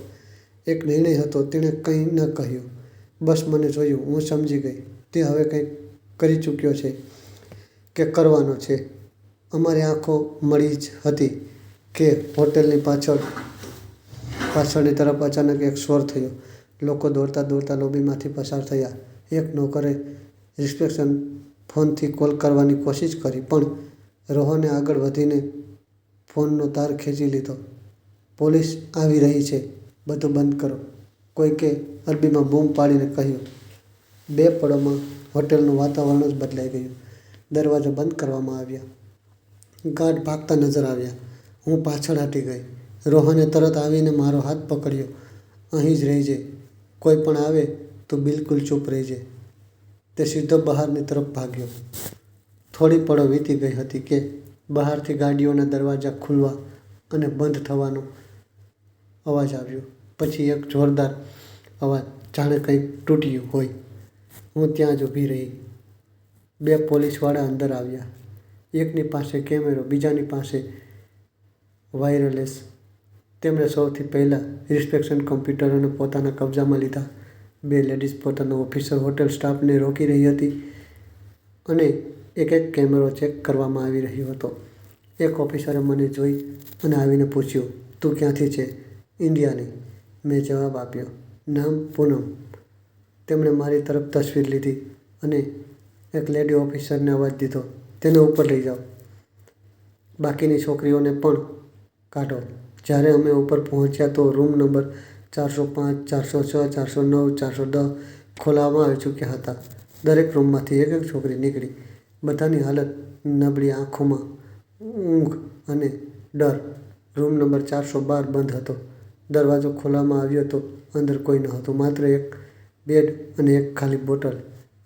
Speaker 1: એક નિર્ણય હતો. તેણે કંઈ ન કહ્યું, બસ મને જોયું. હું સમજી ગઈ, તે હવે કંઈક કરી ચૂક્યો છે કે કરવાનો છે. અમારી આંખો મળી જ હતી કે હોટેલની પાછળની તરફ અચાનક એક શોર થયો. લોકો દોડતા દોડતા લોબીમાંથી પસાર થયા. એક નોકરે રિસેપ્શન ફોનથી કોલ કરવાની કોશિશ કરી, પણ રોહને આગળ વધીને ફોનનો તાર ખેંચી લીધો. પોલીસ આવી રહી છે, બધું બંધ કરો, કોઈકે અરબીમાં બૂમ પાડીને કહ્યું. 2 પળોમાં હોટેલનું વાતાવરણ જ બદલાઈ ગયું. દરવાજા બંધ કરવામાં આવ્યા. ગાર્ડ ભાગતા નજર આવ્યા. હું પાછળ હટી ગઈ. રોહને તરત આવીને મારો હાથ પકડ્યો. અહીં જ રહેજે. કોઈ પણ આવે તો બિલકુલ ચૂપ રહેજે. તે સીધો બહારની તરફ ભાગ્યો. થોડી પળો વીતી ગઈ હતી કે બહારથી ગાડીઓના દરવાજા ખુલવા અને બંધ થવાનો અવાજ આવ્યો. પછી એક જોરદાર અવાજ, જાણે કંઈક તૂટ્યું હોય. હું ત્યાં જ ઊભી રહી. 2 પોલીસવાળા અંદર આવ્યા. એકની પાસે કેમેરો, બીજાની પાસે વાયરલેસ. તેમણે સૌથી પહેલાં રિસેપ્શન કમ્પ્યુટરોને પોતાના કબજામાં લીધા. 2 લેડીઝ પોતાનો ઓફિસર હોટેલ સ્ટાફને રોકી રહી હતી અને એક એક કેમેરો ચેક કરવામાં આવી રહ્યો હતો. એક ઓફિસરે મને જોઈ અને આવીને પૂછ્યું, તું ક્યાંથી છે? ઇન્ડિયાની. મેં જવાબ આપ્યો. નામ? પૂનમ. તેમણે મારી તરફ તસવીર લીધી અને એક લેડી ઓફિસરને અવાજ દીધો, તેને ઉપર લઈ જાઓ. બાકીની છોકરીઓને પણ કાઢો. જ્યારે અમે ઉપર પહોંચ્યા તો રૂમ નંબર 405, 406, 409, 410 ખોલવામાં આવી ચૂક્યા હતા. દરેક રૂમમાંથી એક એક છોકરી નીકળી. બધાની હાલત નબળી, આંખોમાં ઊંઘ અને ડર. રૂમ નંબર 412 બંધ હતો. દરવાજો ખોલવામાં આવ્યો તો અંદર કોઈ નહોતું, માત્ર એક બેડ અને એક ખાલી બોટલ.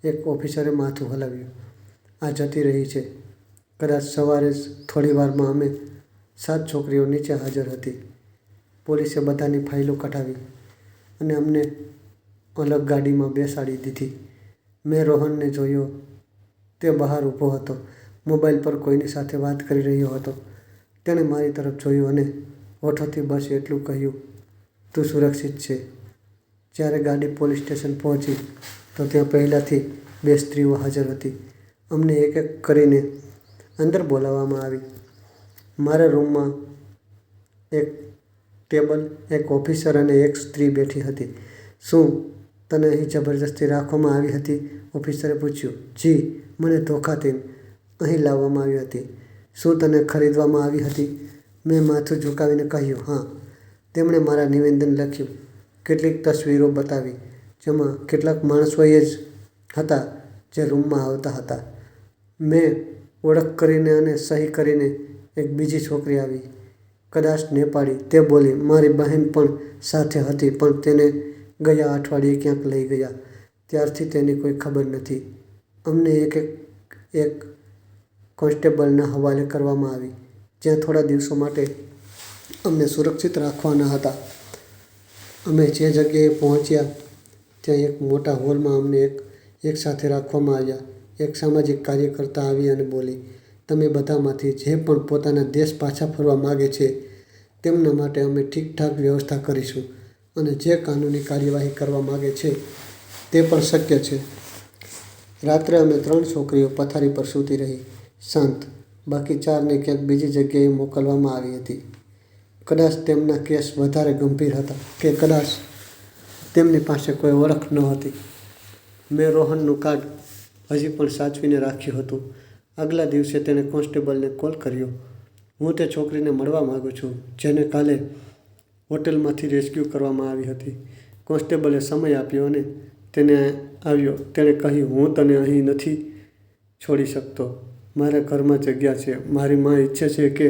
Speaker 1: એક ઓફિસરે માથું હલાવ્યું. આ જતી રહી છે. કદાચ સવારે જ થોડી વારમાં અમે 7 છોકરીઓ નીચે હાજર હતી. પોલીસે બધાની ફાઇલો કઢાવી અને અમને અલગ ગાડીમાં બેસાડી દીધી. મેં રોહનને જોયો. તે બહાર ઊભો હતો. મોબાઈલ પર કોઈની સાથે વાત કરી રહ્યો હતો. તેણે મારી તરફ જોયું અને હોઠોથી બસ એટલું કહ્યું, તું સુરક્ષિત છે. જ્યારે ગાડી પોલીસ સ્ટેશન પહોંચી તો ત્યાં પહેલાંથી 2 સ્ત્રીઓ હાજર હતી. અમને એક એક કરીને અંદર બોલાવવામાં આવી. મારા રૂમમાં એક ટેબલ, એક ઓફિસર અને એક સ્ત્રી બેઠી હતી. શું તને અહીં જબરજસ્તી રાખવામાં આવી હતી? ઓફિસરે પૂછ્યું. જી, મને ધોખાથી અહીં લાવવામાં આવી હતી. શું તને ખરીદવામાં આવી હતી? મેં માથું ઝુકાવીને કહ્યું, હા. તેમણે મારા નિવેદન લખ્યું, કેટલીક તસવીરો બતાવી, જેમાં કેટલાક માણસો એ જ હતા જે રૂમમાં આવતા હતા. મેં ઓળખ કરીને અને સહી કરીને એક બીજી છોકરી આવી, કદાચ નેપાળી. તે બોલી, મારી બહેન પણ સાથે હતી, પણ તેને ગયા અઠવાડિયે ક્યાંક લઈ ગયા. ત્યારથી તેની કોઈ ખબર નથી. અમને એક કોન્સ્ટેબલના હવાલે કરવામાં આવી, જ્યાં થોડા દિવસો માટે અમને સુરક્ષિત રાખવાના હતા. અમે જે જગ્યાએ પહોંચ્યા ત્યાં એક મોટા હોલમાં અમને એક સાથે રાખવામાં આવ્યા. એક સામાજિક કાર્યકર્તા આવી અને બોલી, તમે બધામાંથી જે પણ પોતાના દેશ પાછા ફરવા માગે છે તેમના માટે અમે ઠીકઠાક વ્યવસ્થા કરીશું અને જે કાનૂની કાર્યવાહી કરવા માગે છે તે પણ શક્ય છે. રાત્રે અમે 3 છોકરીઓ પથારી પર સૂતી રહી, શાંત. બાકી 4ને ક્યાંક બીજી જગ્યાએ મોકલવામાં આવી હતી. કદાચ તેમના કેસ વધારે ગંભીર હતા કે કદાચ તેમની પાસે કોઈ ઓળખ નહોતી. મેં રોહનનું કાર્ડ હજી પણ સાચવીને રાખ્યું હતું. આગલા દિવસે તેણે કોન્સ્ટેબલને કોલ કર્યો. હું તે છોકરીને મળવા માગું છું જેને કાલે હોટેલમાંથી રેસ્ક્યુ કરવામાં આવી હતી. કોન્સ્ટેબલે સમય આપ્યો અને તેને આવ્યો. તેણે કહ્યું, હું તને અહીં નથી છોડી શકતો. મારા ઘરમાં જગ્યા છે. મારી માં ઈચ્છે છે કે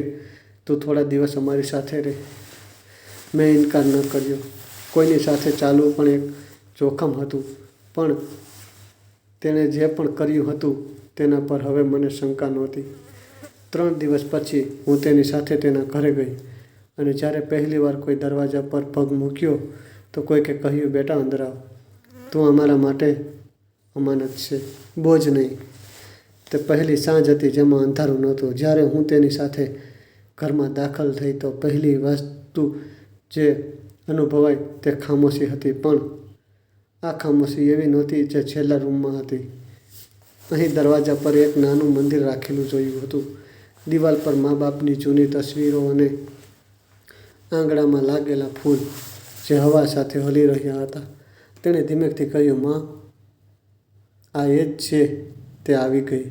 Speaker 1: તું થોડા દિવસ અમારી સાથે રહે. મેં ઇનકાર ન કર્યો. કોઈની સાથે ચાલવું પણ એક જોખમ હતું, પણ તેણે જે પણ કર્યું હતું તેના પર હવે મને શંકા નહોતી. 3 દિવસ પછી હું તેની સાથે તેના ઘરે ગઈ અને જ્યારે પહેલીવાર કોઈ દરવાજા પર પગ મૂક્યો તો કોઈકે કહ્યું, બેટા અંદર આવ. તું અમારા માટે અમાનત છે, બોજ નહીં. તે પહેલી સાંજ હતી જેમાં અંધારું નહોતું. જ્યારે હું તેની સાથે ઘરમાં દાખલ થઈ તો પહેલી વસ્તુ જે અનુભવાઈ તે ખામોશી હતી. પણ આ ખામોશી એવી નહોતી જે છેલ્લા રૂમમાં હતી. અહીં દરવાજા પર એક નાનું મંદિર રાખેલું જોયું હતું. દિવાલ પર મા બાપની જૂની તસવીરો અને આંગણામાં લાગેલા ફૂલ જે હવા સાથે હલી રહ્યા હતા. તેણે ધીમેથી કહ્યું, માં, આ એ જ છે. તે આવી ગઈ.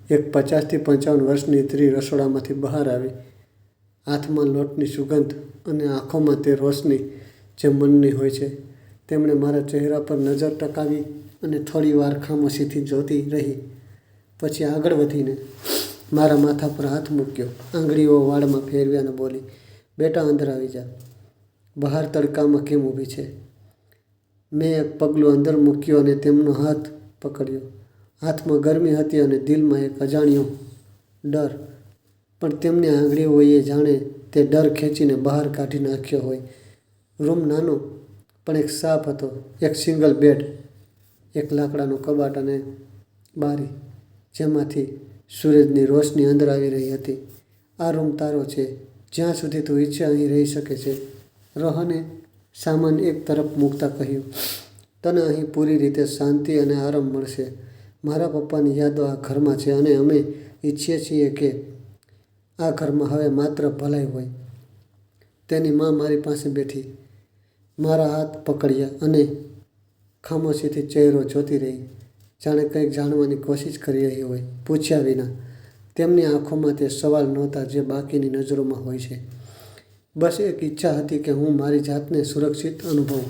Speaker 1: એક 50 થી 55 વર્ષની સ્ત્રી રસોડામાંથી બહાર આવી, હાથમાં લોટની સુગંધ અને આંખોમાં તે રોશની જે મનની હોય છે. તેમણે મારા ચહેરા પર નજર ટકાવી અને થોડી વાર ખામોશીથી જોતી રહી. પછી આગળ વધીને મારા માથા પર હાથ મૂક્યો, આંગળીઓ વાળમાં ફેરવી અને બોલી, બેટા અંદર આવી જા. બહાર તડકામાં કેમ ઊભી છે? મેં એક પગલું અંદર મૂક્યું અને તેમનો હાથ પકડ્યો. હાથમાં ગરમી હતી અને દિલમાં એક અજાણ્યો ડર. પણ તેમની આંગળીઓએ જાણે તે ડર ખેંચીને બહાર કાઢી નાખ્યો હોય. રૂમ નાનો પણ એક સાફ હતો. એક સિંગલ બેડ, એક લાકડાનું કબાટ અને બારી જેમાંથી સૂરજની રોશની અંદર આવી રહી હતી. આ રૂમ તારો છે. જ્યાં સુધી તું ઈચ્છે અહીં રહી શકે છે. રોહને સામાન એક તરફ મૂકતા કહ્યું, તને અહીં પૂરી રીતે શાંતિ અને આરામ મળશે. મારા પપ્પાની યાદો આ ઘરમાં છે અને અમે ઈચ્છીએ છીએ કે આ ઘરમાં હવે માત્ર ભલાઈ હોય. તેની માં મારી પાસે બેઠી, મારા હાથ પકડ્યા અને ખામોશીથી ચહેરો જોતી રહી, જાણે કંઈક જાણવાની કોશિશ કરી રહી હોય, પૂછ્યા વિના. તેમની આંખોમાં તે સવાલ નહોતા જે બાકીની નજરોમાં હોય છે. બસ એક ઈચ્છા હતી કે હું મારી જાતને સુરક્ષિત અનુભવું.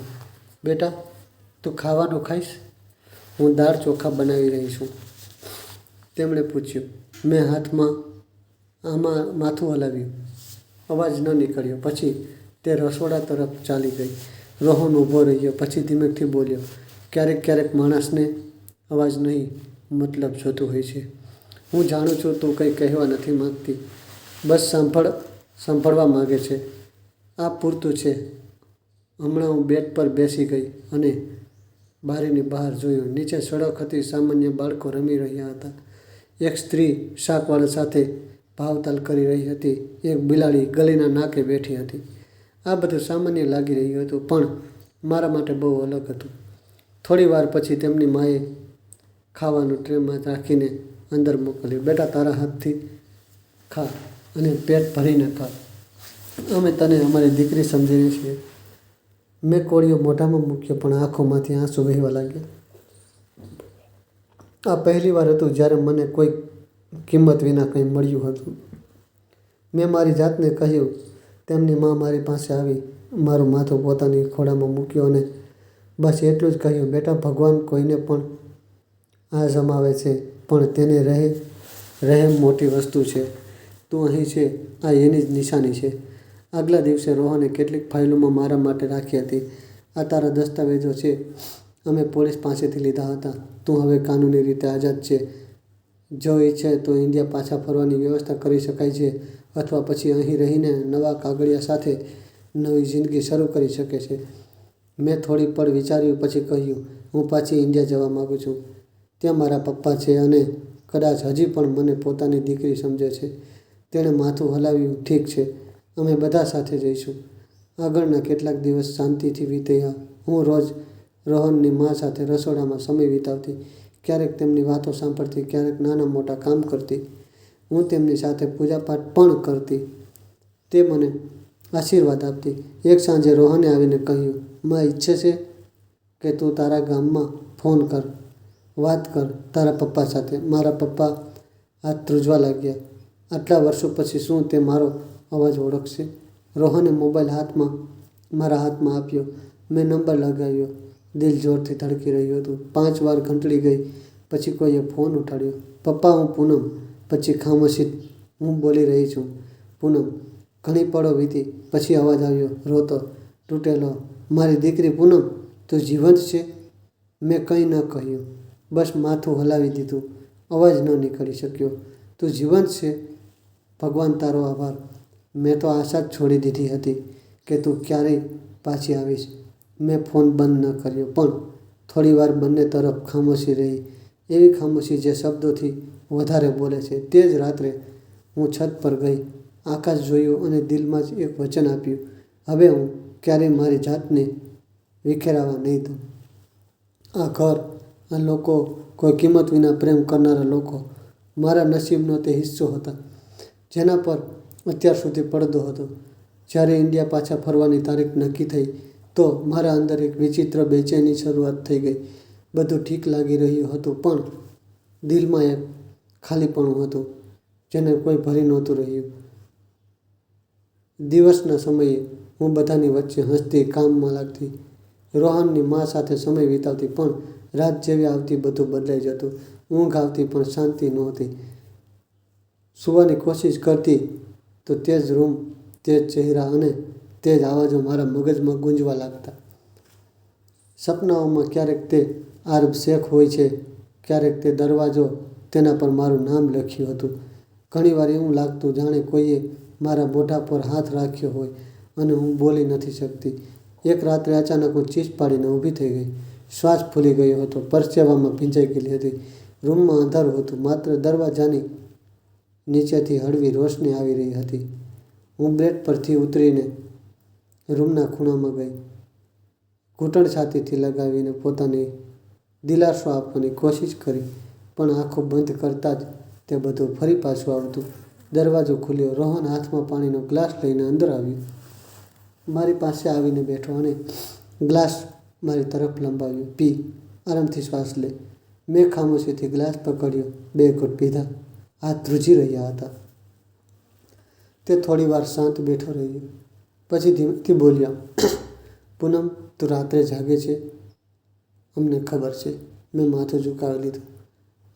Speaker 1: બેટા, તું ખાવાનું ખાઈશ? હું દાળ ચોખા બનાવી રહી છું. તેમણે પૂછ્યું. મેં હાથમાં આમાં માથું હલાવ્યું. અવાજ ન નીકળ્યો. પછી તે રસોડા તરફ ચાલી ગઈ. રોહન ઊભો રહ્યો. પછી ધીમેથી બોલ્યો, ક્યારેક માણસને અવાજ નહીં, મતલબ જોતું હોય છે. હું જાણું છું તું કંઈ કહેવા નથી માંગતી, બસ સાંભળવા માગે છે. આ પૂરતું છે. હમણાં હું બેડ પર બેસી ગઈ અને બારીની બહાર જોયું. નીચે સડક હતી. સામાન્ય બાળકો રમી રહ્યા હતા. એક સ્ત્રી શાકવાળા સાથે ભાવતાલ કરી રહી હતી. એક બિલાડી ગલીના નાકે બેઠી હતી. આ બધું સામાન્ય લાગી રહ્યું હતું, પણ મારા માટે બહુ અલગ હતું. થોડી વાર પછી તેમની માએ ખાવાનું ટ્રેમાં રાખીને અંદર મોકલ્યું. બેટા, તારા હાથથી ખા અને પેટ ભરીને ખા. અમે તને અમારી દીકરી સમજીએ છીએ. મેં કોળીઓ મોઢામાં મૂક્યો, પણ આંખોમાંથી આંસુ વહેવા લાગ્યા. આ પહેલી વાર હતું જ્યારે મને કોઈ કિંમત વિના કંઈ મળ્યું હતું. મેં મારી જાતને કહ્યું. તેમની મા મારી પાસે આવી, મારું માથું પોતાની ખોળામાં મૂક્યું અને બસ એટલું જ કહ્યું, બેટા, ભગવાન કોઈને પણ આઝમાવે છે, પણ તેને રહેમ મોટી વસ્તુ છે. તું અહીં છે, આ એની જ નિશાની છે. આગલા દિવસે રોહને કેટલીક ફાઇલોમાં મારા માટે રાખી હતી. આ તારા દસ્તાવેજો છે. અમે પોલીસ પાસેથી લીધા હતા. તું હવે કાનૂની રીતે આઝાદ છે. જો ઈચ્છે તો ઇન્ડિયા પાછા ફરવાની વ્યવસ્થા કરી શકાય છે, અથવા પછી અહીં રહીને નવા કાગળિયા સાથે નવી જિંદગી શરૂ કરી શકે છે. મેં થોડી પળ વિચાર્યું, પછી કહ્યું, હું પાછી ઇન્ડિયા જવા માગું છું. ત્યાં મારા પપ્પા છે અને કદાચ હજી પણ મને પોતાની દીકરી સમજે છે. તેણે માથું હલાવ્યું. ઠીક છે, અમે બધા સાથે જઈશું. આગળના કેટલાક દિવસ શાંતિથી વીત્યા. હું રોજ રોહનની મા સાથે રસોડામાં સમય વિતાવતી. ક્યારેક તેમની વાતો સાંભળતી, ક્યારેક નાના મોટા કામ કરતી. હું તેમની સાથે પૂજાપાઠ પણ કરતી. તે મને આશીર્વાદ આપતી. એક સાંજે રોહને આવીને કહ્યું, મા ઈચ્છે છે કે તું તારા ગામમાં ફોન કર, વાત કર તારા પપ્પા સાથે. મારા પપ્પા હાથ ધ્રુજવા લાગ્યા. આટલા વર્ષો પછી શું તે મારો અવાજ ઓળખશે? રોહને મોબાઈલ મારા હાથમાં આપ્યો. મેં નંબર લગાવ્યો. દિલ જોરથી ધડકી રહ્યું હતું. 5 વાર ઘંટડી ગઈ. પછી કોઈએ ફોન ઉઠાડ્યો. પપ્પા, હું પૂનમ. પછી ખામોશી. હું બોલી રહી છું, પૂનમ. ઘણી પળો વીતી. પછી અવાજ આવ્યો, રોતો, તૂટેલો, મારી દીકરી પૂનમ, તું જીવંત છે? મેં કંઈ ન કહ્યું, બસ માથું હલાવી દીધું. અવાજ ન નીકળી શક્યો. તું જીવંત છે? ભગવાન તારો આભાર. મેં તો આશા જ છોડી દીધી હતી કે તું ક્યારેય પાછી આવીશ. મેં ફોન બંધ ન કર્યો, પણ થોડી વાર બંને તરફ ખામોશી રહી. એવી ખામોશી જે શબ્દોથી વધારે બોલે છે. તે જ રાત્રે હું છત પર ગઈ, આકાશ જોયું અને દિલમાં જ એક વચન આપ્યું, હવે હું ક્યારેય મારી જાતને વિખેરાવા નહીં દઉં. આ ઘર, આ લોકો, કોઈ કિંમત વિના પ્રેમ કરનારા લોકો મારા નસીબનો તે હિસ્સો હતા જેના પર અત્યાર સુધી પડદો હતો. જ્યારે ઇન્ડિયા પાછા ફરવાની તારીખ નક્કી થઈ તો મારા અંદર એક વિચિત્ર બેચેની શરૂઆત થઈ ગઈ. બધું ઠીક લાગી રહ્યું હતું, પણ દિલમાં એક ખાલીપણું હતું જેને કોઈ ભરી નહોતું રહ્યું. દિવસના સમયે હું બધાની વચ્ચે હસતી, કામમાં લાગતી, રોહનની મા સાથે સમય વિતાવતી, પણ રાત જેવી આવતી બધું બદલાઈ જતું. ઊંઘ આવતી પણ શાંતિ નહોતી. સૂવાની કોશિશ કરતી તો તે જ રૂમ, તે જ ચહેરા અને તે જ અવાજો મારા મગજમાં ગુંજવા લાગતા. સપનાઓમાં ક્યારેક તે આરબ શેખ હોય છે, ક્યારેક તે દરવાજો તેના પર મારું નામ લખ્યું હતું. ઘણીવાર એવું લાગતું જાણે કોઈએ મારા મોઢા પર હાથ રાખ્યો હોય અને હું બોલી નથી શકતી. એક રાત્રે અચાનક હું ચીસ પાડીને ઊભી થઈ ગઈ. શ્વાસ ફૂલી ગયો હતો. પરસેવામાં ભીંજાઈ ગયેલી હતી. રૂમમાં અંધારું હતું. માત્ર દરવાજાની નીચેથી હળવી રોશની આવી રહી હતી. હું બેડ પરથી ઉતરીને રૂમના ખૂણામાં ગઈ. ઘૂંટણ છાતીથી લગાવીને પોતાને દિલાસો આપવાની કોશિશ કરી, પણ આંખો બંધ કરતાં જ તે બધું ફરી પાછું આવતું. દરવાજો ખુલ્યો. રોહન હાથમાં પાણીનો ગ્લાસ લઈને અંદર આવ્યો. મારી પાસે આવીને બેઠો અને ગ્લાસ મારી તરફ લંબાવ્યો. પી, આરામથી શ્વાસ લે. મેં ખામોશીથી ગ્લાસ પકડ્યો. 2 ઘૂંટ પીધા. હાથ ધ્રુજી રહ્યા હતા. તે થોડી વાર શાંત બેઠો રહ્યો. પછી ધીમેથી બોલ્યા, પૂનમ, તું રાત્રે જાગે છે? અમને ખબર છે. મેં માથું ઝુકાવી લીધું.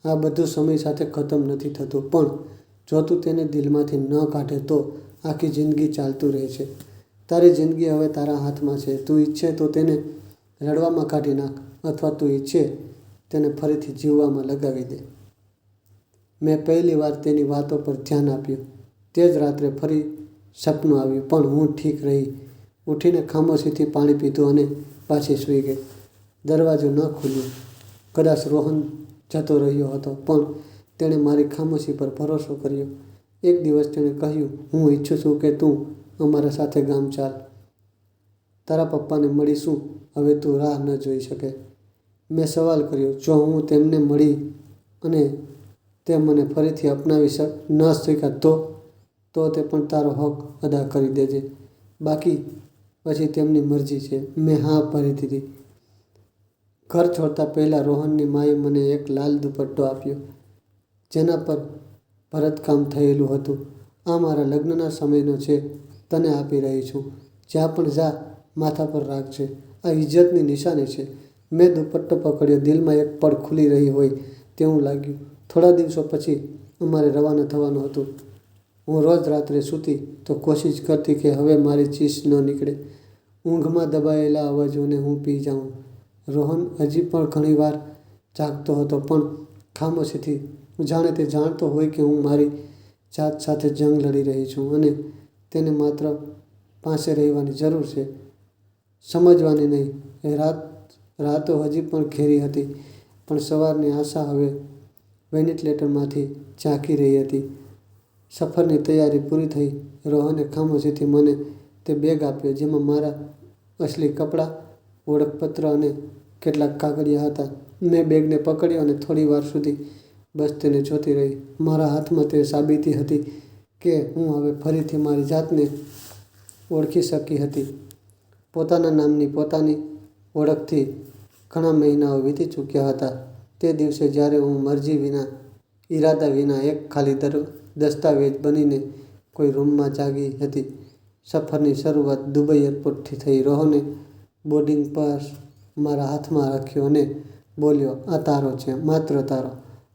Speaker 1: આ બધું સમય સાથે ખતમ નથી થતું, પણ જો તું તેને દિલમાંથી ન કાઢે તો આખી જિંદગી ચાલતું રહે છે. તારી જિંદગી હવે તારા હાથમાં છે. તું ઈચ્છે તો તેને રડવામાં કાઢી નાખ, અથવા તું ઈચ્છે તેને ફરીથી જીવવામાં લગાવી દે. મેં પહેલી વાર તેની વાતો પર ધ્યાન આપ્યું. તે જ રાત્રે ફરી સપનું આવ્યું, પણ હું ઠીક રહી. ઉઠીને ખામોશીથી પાણી પીધું અને પાછી સૂઈ ગઈ. દરવાજો ન ખુલ્યો. કદાચ રોહન જતો રહ્યો હતો, પણ તેણે મારી ખામોશી પર ભરોસો કર્યો. એક દિવસ તેણે કહ્યું, હું ઈચ્છું છું કે તું અમારા સાથે ગામ ચાલ. તારા પપ્પાને મળીશું. હવે તું રાહ ન જોઈ શકે. મેં સવાલ કર્યો, જો હું તેમને મળી અને તે મને ફરીથી અપનાવી ન શક્યા તો તે પણ તારો હક અદા કરી દેજે. બાકી પછી તેમની મરજી છે. મેં હા ભરી દીધી. ઘર છોડતા પહેલાં રોહનની માએ મને એક લાલ દુપટ્ટો આપ્યો, જેના પર ભરતકામ થયેલું હતું. આ મારા લગ્નના સમયનો છે. તને આપી રહી છું. જ્યાં પણ જા, માથા પર રાખજે. આ ઇજ્જતની નિશાની છે. મેં દુપટ્ટો પકડ્યો. દિલમાં એક પળ ખુલી રહી હોય તેવું લાગ્યું. થોડા દિવસો પછી અમારે રવાના થવાનું હતું. હું રોજ રાત્રે સૂતી તો કોશિશ કરતી કે હવે મારી ચીસ ન નીકળે. ઊંઘમાં દબાયેલા અવાજોને હું પી જાઉં. રોહન હજી પણ ઘણીવાર જાગતો હતો, પણ ખામોશીથી, જાણે તે જાણતો હોય કે હું મારી જાત સાથે જંગ લડી રહી છું અને તેને માત્ર પાસે રહેવાની જરૂર છે, સમજવાની નહીં. રાતો હજી પણ ઘેરી હતી, પણ સવારની આશા હવે વેન્ટિલેટરમાંથી ઝાંકી રહી હતી. સફરની તૈયારી પૂરી થઈ. રોહને ખામોશીથી મને તે બેગ આપ્યો, જેમાં મારા અસલી કપડાં, ઓળખપત્ર અને કેટલાક કાગળિયા હતા. મેં બેગને પકડ્યો અને થોડી વાર સુધી બસ તેને જોતી રહી. મારા હાથમાં તે સાબિતી હતી કે હું હવે ફરીથી મારી જાતને ઓળખી શકી હતી. પોતાના નામની પોતાની ઓળખથી ઘણા મહિનાઓ વીતી ચૂક્યા હતા. તે દિવસે જ્યારે હું મરજી વિના, ઈરાદા વિના એક ખાલી દસ્તાવેજ બનીને કોઈ રૂમમાં જાગી હતી. સફરની શરૂઆત દુબઈ એરપોર્ટથી થઈ. રોહને બોર્ડિંગ પાસ મારા હાથમાં રાખ્યો અને બોલ્યો, આ તારો છે, માત્ર તારો.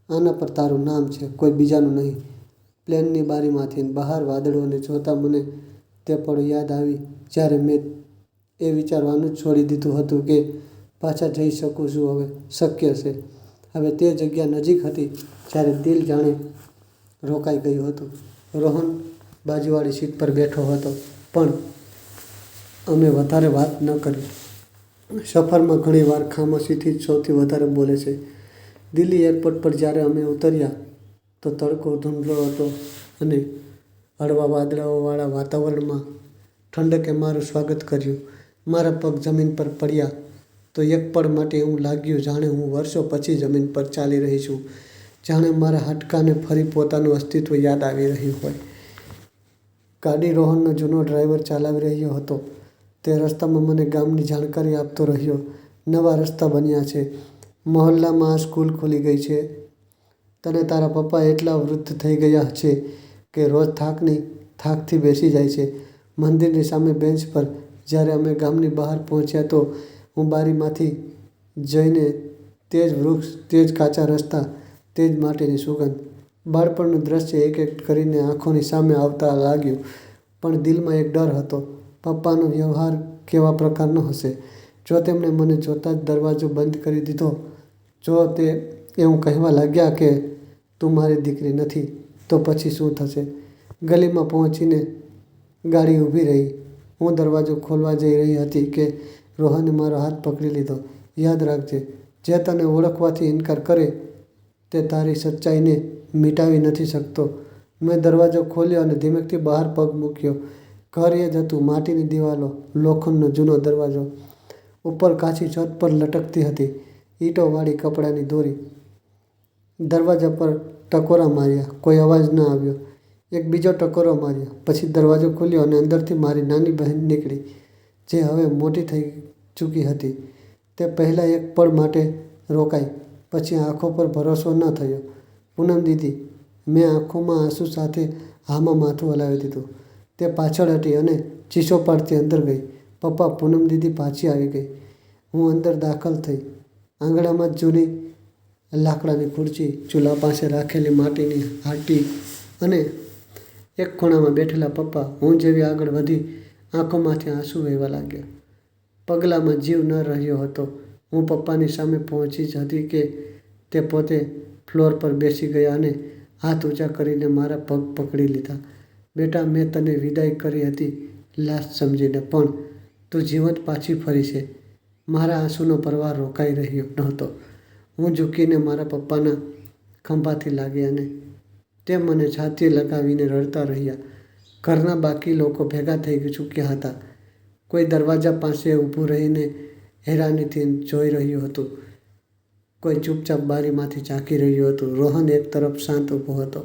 Speaker 1: આના પર તારું નામ છે, કોઈ બીજાનું નહીં. પ્લેનની બારીમાંથી બહાર વાદળોને જોતા મને તે પળો યાદ આવી જ્યારે મેં એ વિચારવાનું છોડી દીધું હતું કે પાછા જઈ શકું છું. હવે શક્ય છે. હવે તે જગ્યા નજીક હતી જ્યારે દિલ જાણે રોકાઈ ગયું હતું. રોહન બાજુવાળી સીટ પર બેઠો હતો, પણ અમે વધારે વાત ન કરી. સફરમાં ઘણીવાર ખામોશીથી જ સૌથી વધારે બોલે છે. દિલ્હી એરપોર્ટ પર જ્યારે અમે ઉતર્યા તો તડકો ધૂંધળો હતો અને હળવા વાદળાઓવાળા વાતાવરણમાં ઠંડકે મારું સ્વાગત કર્યું. મારા પગ જમીન પર પડ્યા તો એક પળ માટે એવું લાગ્યું જાણે હું વર્ષો પછી જમીન પર ચાલી રહી છું. જાણે મારા હાડકાને ફરી પોતાનું અસ્તિત્વ યાદ આવી રહ્યું હોય. ગાડી રોહનનો જૂનો ડ્રાઈવર ચલાવી રહ્યો હતો. તે રસ્તામાં મને ગામની જાણકારી આપતો રહ્યો. નવા રસ્તા બન્યા છે. મહોલ્લામાં આ સ્કૂલ ખુલી ગઈ છે. તને તારા પપ્પા એટલા વૃદ્ધ થઈ ગયા છે કે રોજ થાકથી બેસી જાય છે. મંદિરની સામે બેન્ચ પર. જ્યારે અમે ગામની બહાર પહોંચ્યા તો હું બારીમાંથી જઈને તે જ વૃક્ષ, તે જ કાચા રસ્તા, તે જ માટીની સુગંધ. બાળપણનું દ્રશ્ય એક એક કરીને આંખોની સામે આવતા લાગ્યું. પણ દિલમાં એક ડર હતો. પપ્પાનો વ્યવહાર કેવા પ્રકારનો હશે? જો તેમણે મને જોતાં જ દરવાજો બંધ કરી દીધો, જો તે એવું કહેવા લાગ્યા કે તું મારી દીકરી નથી, તો પછી શું થશે? ગલીમાં પહોંચીને ગાડી ઊભી રહી. હું દરવાજો ખોલવા જઈ રહી હતી કે રોહને મારો હાથ પકડી લીધો. યાદ રાખજે, જે તને ઓળખવાથી ઇનકાર કરે તે તારી સચ્ચાઈને મિટાવી નથી શકતો. મેં દરવાજો ખોલ્યો અને ધીમેથી બહાર પગ મૂક્યો. ઘર એ જ હતું. માટીની દિવાલો, લોખંડનો જૂનો દરવાજો. ઉપર કાચી છત પર લટકતી હતી ઈંટોવાળી કપડાની દોરી. દરવાજા પર ટકોરા માર્યા. કોઈ અવાજ ન આવ્યો. એક બીજો ટકોરો માર્યો. પછી દરવાજો ખુલ્યો અને અંદરથી મારી નાની બહેન નીકળી, જે હવે મોટી થઈ ચૂકી હતી. તે પહેલાં એક પળ માટે રોકાઈ, પછી આંખો પર ભરોસો ન થયો. પૂનમ દીદી. મેં આંખોમાં આંસુ સાથે હામાં માથું હલાવી દીધું. તે પાછળ હતી અને ચીસો પાડતી અંદર ગઈ. પપ્પા. પૂનમ દીદી પાછી આવી ગઈ. હું અંદર દાખલ થઈ. આંગણામાં જૂની લાકડાની ખુરશી, ચૂલા પાસે રાખેલી માટીની હાટી અને એક ખૂણામાં બેઠેલા પપ્પા. હું જેવી આગળ વધી, આંખોમાંથી આંસુ વહેવા લાગ્યા. પગલામાં જીવ ન રહ્યો હતો. હું પપ્પાની સામે પહોંચી જ હતી કે તે પોતે ફ્લોર પર બેસી ગયા અને હાથ ઊંચા કરીને મારા પગ પકડી લીધા. બેટા, મેં તને વિદાય કરી હતી લાશ સમજીને, પણ તું જીવંત પાછી ફરી છે. મારા આંસુનો પ્રવાહ રોકાઈ રહ્યો નહોતો. હું ઝૂકીને મારા પપ્પાના ખંભાથી લાગી અને તે મને છાતીએ લગાવીને રડતા રહ્યા. ઘરના બાકી લોકો ભેગા થઈ ચૂક્યા હતા. કોઈ દરવાજા પાસે ઊભું રહીને હેરાનીથી જોઈ રહ્યું હતું. કોઈ ચૂપચાપ બારીમાંથી ઝાંકી રહ્યું હતું. રોહન એક તરફ શાંત ઊભો હતો,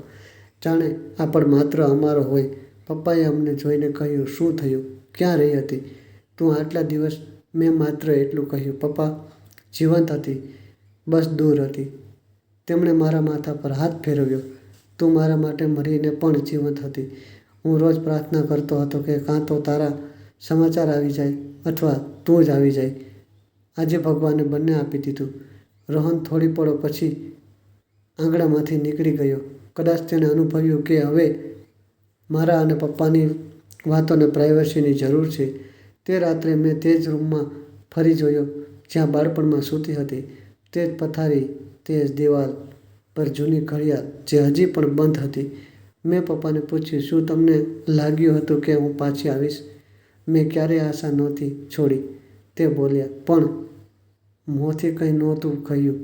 Speaker 1: જાણે આ પણ માત્ર અમારો હોય. પપ્પાએ અમને જોઈને કહ્યું, શું થયું? ક્યાં રહી હતી તું આટલા દિવસ? મેં માત્ર એટલું કહ્યું, પપ્પા, જીવંત હતી, બસ દૂર હતી. તેમણે મારા માથા પર હાથ ફેરવ્યો. તું મારા માટે મરીને પણ જીવંત હતી. હું રોજ પ્રાર્થના કરતો હતો કે કાં તો તારા સમાચાર આવી જાય અથવા તું જ આવી જાય. આજે ભગવાને બંને આપી દીધું. રોહન થોડી પળો પછી આંગણામાંથી નીકળી ગયો. કદાચ તેણે અનુભવ્યું કે હવે મારા અને પપ્પાની વાતોને પ્રાઇવસીની જરૂર છે. તે રાત્રે મેં તે જ રૂમમાં ફરી જોયો જ્યાં બાળપણમાં સૂતી હતી. તે જ પથારી, તે જ દિવાલ પર જૂની ઘડિયાળ જે હજી પણ બંધ હતી. મેં પપ્પાને પૂછ્યું, શું તમને લાગ્યું હતું કે હું પાછી આવીશ? મેં ક્યારેય આશા નહોતી છોડી, તે બોલ્યા. પણ મોંથી કંઈ નહોતું કહ્યું,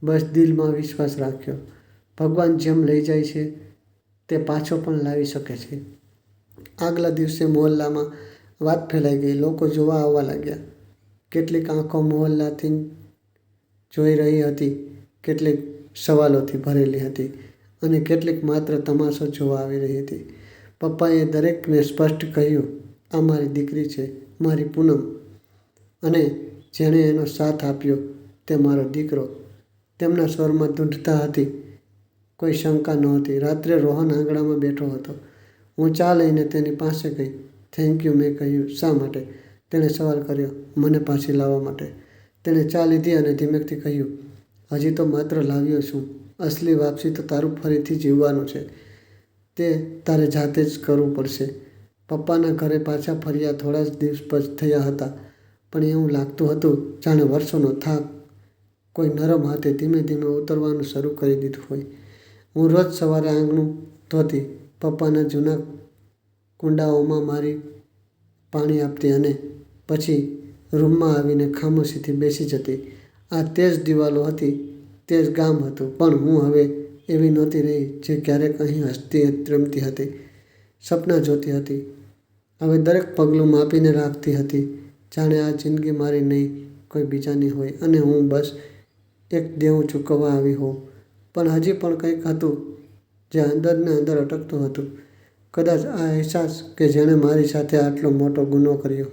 Speaker 1: બસ દિલમાં વિશ્વાસ રાખ્યો. ભગવાન જેમ લઈ જાય છે તે પાછો પણ લાવી શકે છે. આગલા દિવસે મહોલ્લામાં વાત ફેલાઈ ગઈ. લોકો જોવા આવવા લાગ્યા. કેટલીક આંખો મહોલ્લાથી જોઈ રહી હતી, કેટલીક સવાલોથી ભરેલી હતી અને કેટલીક માત્ર તમાશો જોવા આવી રહી હતી. પપ્પાએ દરેકને સ્પષ્ટ કહ્યું, આ મારી દીકરી છે, મારી પૂનમ, અને જેણે એનો સાથ આપ્યો તે મારો દીકરો. તેમના સ્વરમાં દૃઢતા હતી, કોઈ શંકા નહોતી. રાત્રે રોહન આંગણામાં બેઠો હતો. હું ચા લઈને તેની પાસે ગઈ. થેન્ક યુ, મેં કહ્યું. શા માટે? તેણે સવાલ કર્યો. મને પાછી લાવવા માટે. તેણે ચા લીધી અને ધીમેથી કહ્યું, હજી તો માત્ર લાવ્યો છું. અસલી વાપસી તો તારું ફરીથી જીવવાનું છે. તે તારે જાતે જ કરવું પડશે. પપ્પાના ઘરે પાછા ફર્યા થોડા જ દિવસ થયા હતા, પણ એવું લાગતું હતું જાણે વર્ષોનો થાક કોઈ નરમ હાથે ધીમે ધીમે ઉતરવાનું શરૂ કરી દીધું હોય. હું રોજ સવારે આંગણું ધોતી, પપ્પાના જૂના કુંડાઓમાં મારી પાણી આપતી અને પછી રૂમમાં આવીને ખામોશીથી બેસી જતી. આ તે જ દિવાલો હતી, તે જ ગામ હતું, પણ હું હવે એવી નહોતી રહી જે ક્યારેક અહીં હસતી રમતી હતી, સપના જોતી હતી. હવે દરેક પગલું માપીને રાખતી હતી, જાણે આ જિંદગી મારી નહીં, કોઈ બીજાની હોય અને હું બસ એક દેવું ચૂકવવા આવી હોઉં. પણ હજી પણ કંઈક હતું જે અંદરને અંદર અટકતું હતું. કદાચ આ અહેસાસ કે જેણે મારી સાથે આટલો મોટો ગુનો કર્યો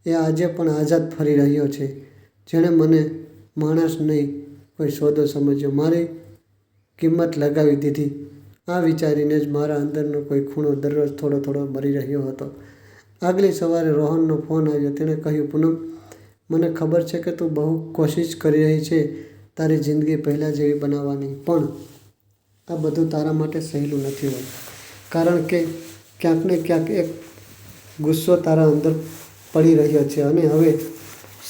Speaker 1: એ આજે પણ આઝાદ ફરી રહ્યો છે. જેણે મને માણસ નહીં, કોઈ સોદો સમજ્યો, મારી કિંમત લગાવી દીધી. આ વિચારીને જ મારા અંદરનો કોઈ ખૂણો દરરોજ થોડો થોડો મરી રહ્યો હતો. આગલી સવારે રોહનનો ફોન આવ્યો. તેણે કહ્યું, પૂનમ, મને ખબર છે કે તું બહુ કોશિશ કરી રહી છે તારી જિંદગી પહેલાં જેવી બનાવવાની, પણ આ બધું તારા માટે સહેલું નથી હોય. કારણ કે ક્યાંક ને ક્યાંક એક ગુસ્સો તારા અંદર પડી રહ્યો છે અને હવે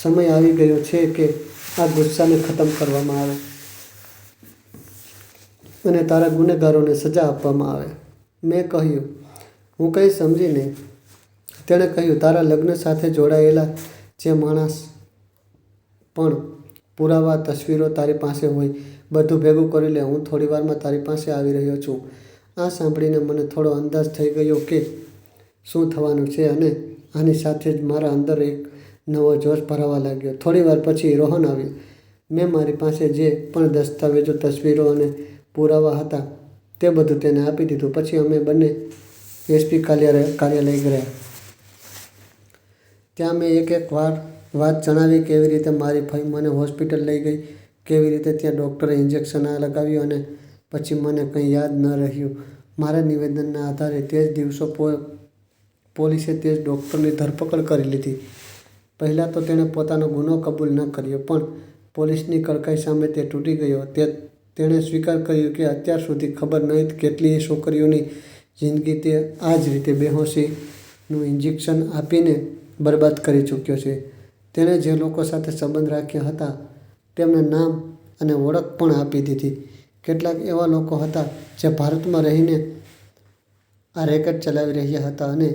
Speaker 1: સમય આવી ગયો છે કે આ ગુસ્સાને ખતમ કરવામાં આવે અને તારા ગુનેગારોને સજા આપવામાં આવે. મેં કહ્યું, હું કંઈ સમજી નહીં. તેણે કહ્યું, તારા લગ્ન સાથે જોડાયેલા જે માણસ પણ પુરાવા, તસવીરો તારી પાસે હોય, બધું ભેગું કરી લે. હું થોડી વારમાં તારી પાસે આવી રહ્યો છું. આ સાંભળીને મને થોડો અંદાજ થઈ ગયો કે શું થવાનું છે અને આની સાથે જ મારા અંદર એક નવો જોશ ભરાવા લાગ્યો. થોડી વાર પછી રોહન આવ્યો. મેં મારી પાસે જે પણ દસ્તાવેજો, તસવીરો અને પુરાવા હતા તે બધું તેને આપી દીધું. પછી અમે બંને એસપી કાર્યાલય ગયા. ત્યાં મેં એક વાર વાત જણાવી, કેવી રીતે મારી ફઈ મને હોસ્પિટલ લઈ ગઈ, કેવી રીતે ત્યાં ડૉક્ટરે ઇન્જેક્શન લગાવ્યું અને પછી મને કંઈ યાદ ન રહ્યું. મારા નિવેદનના આધારે તે જ દિવસો પોલીસે તે જ ડૉક્ટરની ધરપકડ કરી લીધી. પહેલાં તો તેણે પોતાનો ગુનો કબૂલ ન કર્યો, પણ પોલીસની કડકાઈ સામે તે તૂટી ગયો. તેણે સ્વીકાર કર્યું કે અત્યાર સુધી ખબર નહીં કેટલીય છોકરીઓની જિંદગી તે આ જ રીતે બેહોશીનું ઇન્જેક્શન આપીને બરબાદ કરી ચૂક્યો છે. તેણે જે લોકો સાથે સંબંધ રાખ્યા હતા તેમને નામ અને ઓળખ પણ આપી દીધી. કેટલાક એવા લોકો હતા જે ભારતમાં રહીને આ રેકેટ ચલાવી રહ્યા હતા અને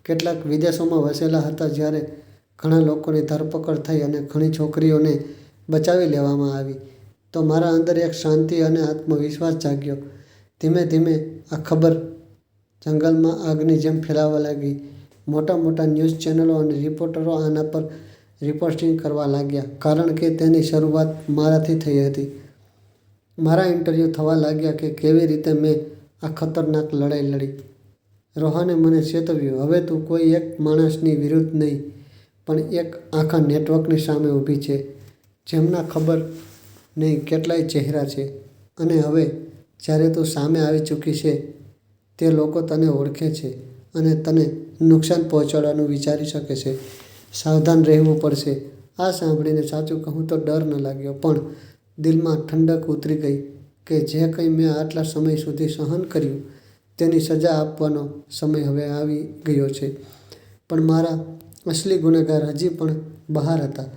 Speaker 1: કેટલાક વિદેશોમાં વસેલા હતા. જ્યારે ઘણા લોકોની ધરપકડ થઈ અને ઘણી છોકરીઓને બચાવી લેવામાં આવી તો મારા અંદર એક શાંતિ અને આત્મવિશ્વાસ જાગ્યો. ધીમે ધીમે આ ખબર જંગલમાં આગની જેમ ફેલાવા લાગી. મોટા મોટા ન્યૂઝ ચેનલો અને રિપોર્ટરો આના પર રિપોર્ટિંગ કરવા લાગ્યા કારણ કે તેની શરૂઆત મારાથી થઈ હતી. મારા ઇન્ટરવ્યૂ થવા લાગ્યા કે કેવી રીતે મેં આ ખતરનાક લડાઈ લડી. રોહને મને ચેતવ્યું, હવે તું કોઈ એક માણસની વિરુદ્ધ નહીં પણ એક આખા નેટવર્કની સામે ઊભી છે જેમના ખબર નહીં કેટલાય ચહેરા છે. અને હવે જ્યારે તું સામે આવી ચૂકી છે તે લોકો તને ઓળખે છે અને તને નુકસાન પહોંચાડવાનું વિચારી શકે છે. સાવધાન રહેવું પડશે. આ સાંભળીને સાચું કહું તો ડર ન લાગ્યો પણ દિલમાં ઠંડક ઉતરી ગઈ કે જે કંઈ મેં આટલા સમય સુધી સહન કર્યું તેની સજા આપવાનો સમય હવે આવી ગયો છે. પણ મારા અસલી ગુનેગાર હજી પણ બહાર હતા.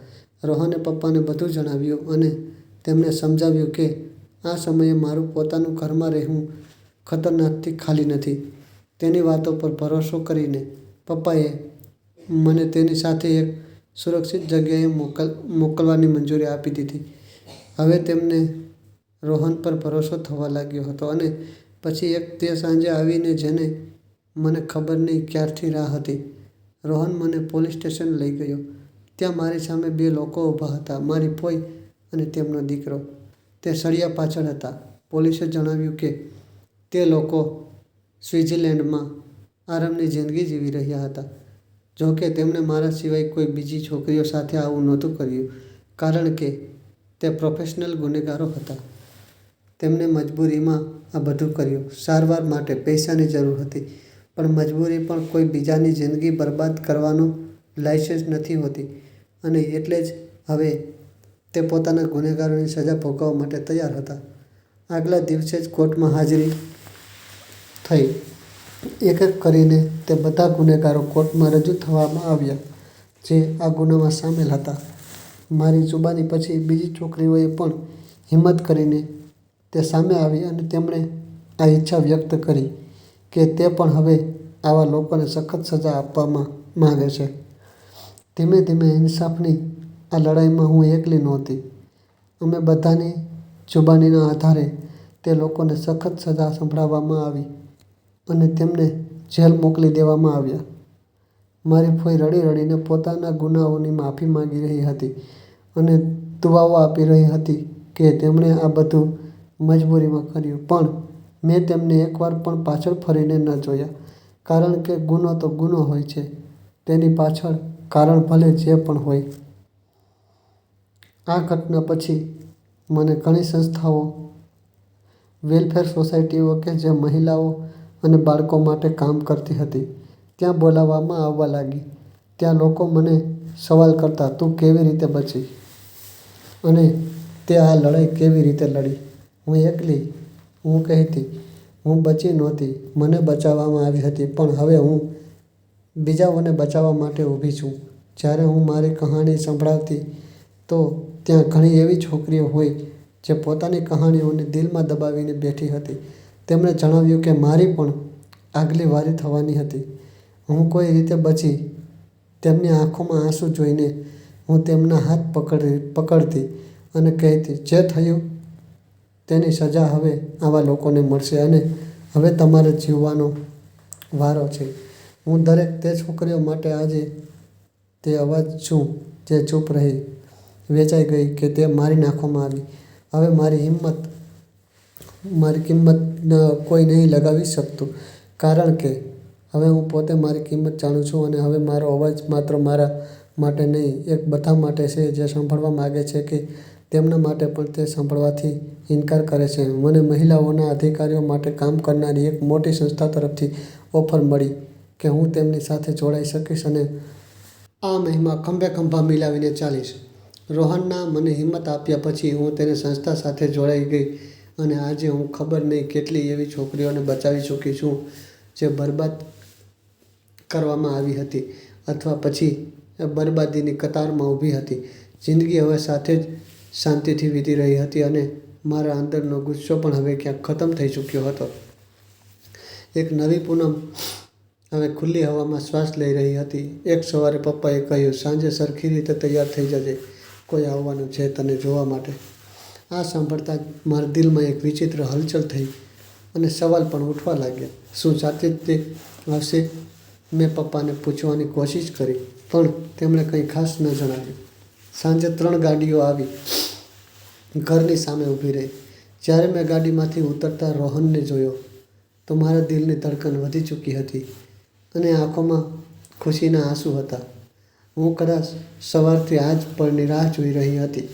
Speaker 1: રોહને પપ્પાને બધું જણાવ્યું અને તેમને સમજાવ્યું કે આ સમયે મારું પોતાનું ઘરમાં રહેવું ખતરનાકથી ખાલી નથી. તેની વાતો પર ભરોસો કરીને પપ્પાએ મને તેની સાથે એક સુરક્ષિત જગ્યાએ મોકલવાની મંજૂરી આપી દીધી. હવે તેમને રોહન પર ભરોસો થવા લાગ્યો હતો અને પછી એક તે સાંજે આવીને જેને મને ખબર નહીં ક્યારથી રાહ હતી. રોહન મને પોલીસ સ્ટેશન લઈ ગયો. ત્યાં મારી સામે બે લોકો ઊભા હતા, મારી ફોઈ અને તેમનો દીકરો. તે સળિયા પાછળ હતા. પોલીસે જણાવ્યું કે તે લોકો સ્વિટ્ઝરલેન્ડમાં આરામની જિંદગી જીવી રહ્યા હતા. જોકે તેમણે મારા સિવાય કોઈ બીજી છોકરીઓ સાથે આવું નહોતું કર્યું કારણ કે તે પ્રોફેશનલ ગુનેગારો હતા. તેમણે મજબૂરીમાં આ બધું કર્યું. સારવાર માટે પૈસાની જરૂર હતી પણ મજબૂરી પણ કોઈ બીજાની જિંદગી બરબાદ કરવાનો લાયસન્સ નથી હોતી અને એટલે જ હવે તે પોતાના ગુનેગારોની સજા ભોગવવા માટે તૈયાર હતા. આગલા દિવસે જ કોર્ટમાં હાજરી થઈ. એક એક કરીને તે બધા ગુનેગારો કોર્ટમાં રજૂ થવામાં આવ્યા જે આ ગુનામાં સામેલ હતા. મારી જુબાની પછી બીજી છોકરીઓએ પણ હિંમત કરીને તે સામે આવી અને તેમણે આ ઈચ્છા વ્યક્ત કરી કે તે પણ હવે આવા લોકોને સખત સજા આપવામાં માંગે છે. ધીમે ધીમે ઇન્સાફની આ લડાઈમાં હું એકલી નહોતી. અમે બધાની જુબાનીના આધારે તે લોકોને સખત સજા સંભળાવવામાં આવી અને તેમને જેલ મોકલી દેવામાં આવ્યા. મારી ફોઈ રડી રડીને પોતાના ગુનાઓની માફી માંગી રહી હતી અને દુઆઓ આપી રહી હતી કે તેમણે આ બધું મજબૂરીમાં કર્યું. પણ મેં તેમને એકવાર પણ પાછળ ફરીને ન જોયા કારણ કે ગુનો તો ગુનો હોય છે. તેની પાછળ કારણ ભલે જે પણ હોય. આ ઘટના પછી મને ઘણી સંસ્થાઓ, વેલફેર સોસાયટીઓ કે જે મહિલાઓ અને બાળકો માટે કામ કરતી હતી ત્યાં બોલાવવામાં આવવા લાગી. ત્યાં લોકો મને સવાલ કરતા, તું કેવી રીતે બચી અને તે આ લડાઈ કેવી રીતે લડી? હું એકલી? હું કહેતી, હું બચી નહોતી, મને બચાવવામાં આવી હતી પણ હવે હું બીજાઓને બચાવવા માટે ઊભી છું. જ્યારે હું મારી કહાણી સંભળાવતી તો ત્યાં ઘણી એવી છોકરીઓ હોય જે પોતાની કહાનીઓને દિલમાં દબાવીને બેઠી હતી. તેમણે જણાવ્યું કે મારી પણ આગલી વારી થવાની હતી. હું કોઈ રીતે બચી. તેમની આંખોમાં આંસુ જોઈને હું તેમના હાથ પકડતી અને કહેતી, જે થયું તેની સજા હવે આવા લોકોને મળશે અને હવે તમારે જીવવાનો વારો છે. હું દરેક તે છોકરીઓ માટે આજે તે અવાજ છું જે ચૂપ રહી, વેચાઈ ગઈ કે તે મારી નાખવામાં આવી. હવે મારી કિંમત કોઈ નહીં લગાવી શકતું કારણ કે હવે હું પોતે મારી કિંમત જાણું છું અને હવે મારો અવાજ માત્ર મારા માટે નહીં, એક બધા માટે છે જે સાંભળવા માગે છે કે તેમના માટે પણ તે સાંભળવાથી ઇનકાર કરે છે. મને મહિલાઓના અધિકારો માટે કામ કરનારી એક મોટી સંસ્થા તરફથી ઓફર મળી કે હું તેમની સાથે જોડાઈ શકીશ અને આ મહિમા ખંભે ખંભા મિલાવીને ચાલીશ. રોહનના મને હિંમત આપ્યા પછી હું તેની સંસ્થા સાથે જોડાઈ ગઈ અને આજે હું ખબર નહીં કેટલી એવી છોકરીઓને બચાવી ચૂકી છું જે બરબાદ કરવામાં આવી હતી અથવા પછી બરબાદીની કતારમાં ઊભી હતી. જિંદગી હવે સાથે જ શાંતિથી વીતી રહી હતી અને મારા અંદરનો ગુસ્સો પણ હવે ક્યાંક ખતમ થઈ ચૂક્યો હતો. એક નવી પૂનમ હવે ખુલ્લી હવામાં શ્વાસ લઈ રહી હતી. એક સવારે પપ્પાએ કહ્યું, સાંજે સરખી રીતે તૈયાર થઈ જજે, કોઈ આવવાનું છે તને જોવા માટે. આ સાંભળતા જ મારા દિલમાં એક વિચિત્ર હલચલ થઈ અને સવાલ પણ ઉઠવા લાગ્યા. શું સાચે જ તે આવશે? મેં પપ્પાને પૂછવાની કોશિશ કરી, પણ તેમણે કંઈ ખાસ ન જણાવ્યું. સાંજે 3 ગાડીઓ આવી ઘરની સામે ઊભી રહી. જ્યારે મેં ગાડીમાંથી ઉતરતા રોહનને જોયો તો મારા દિલની ધડકન વધી ચૂકી હતી અને આંખોમાં ખુશીના આંસુ હતા. હું કદાચ સવારથી આ જ પળની રાહ જોઈ રહી હતી.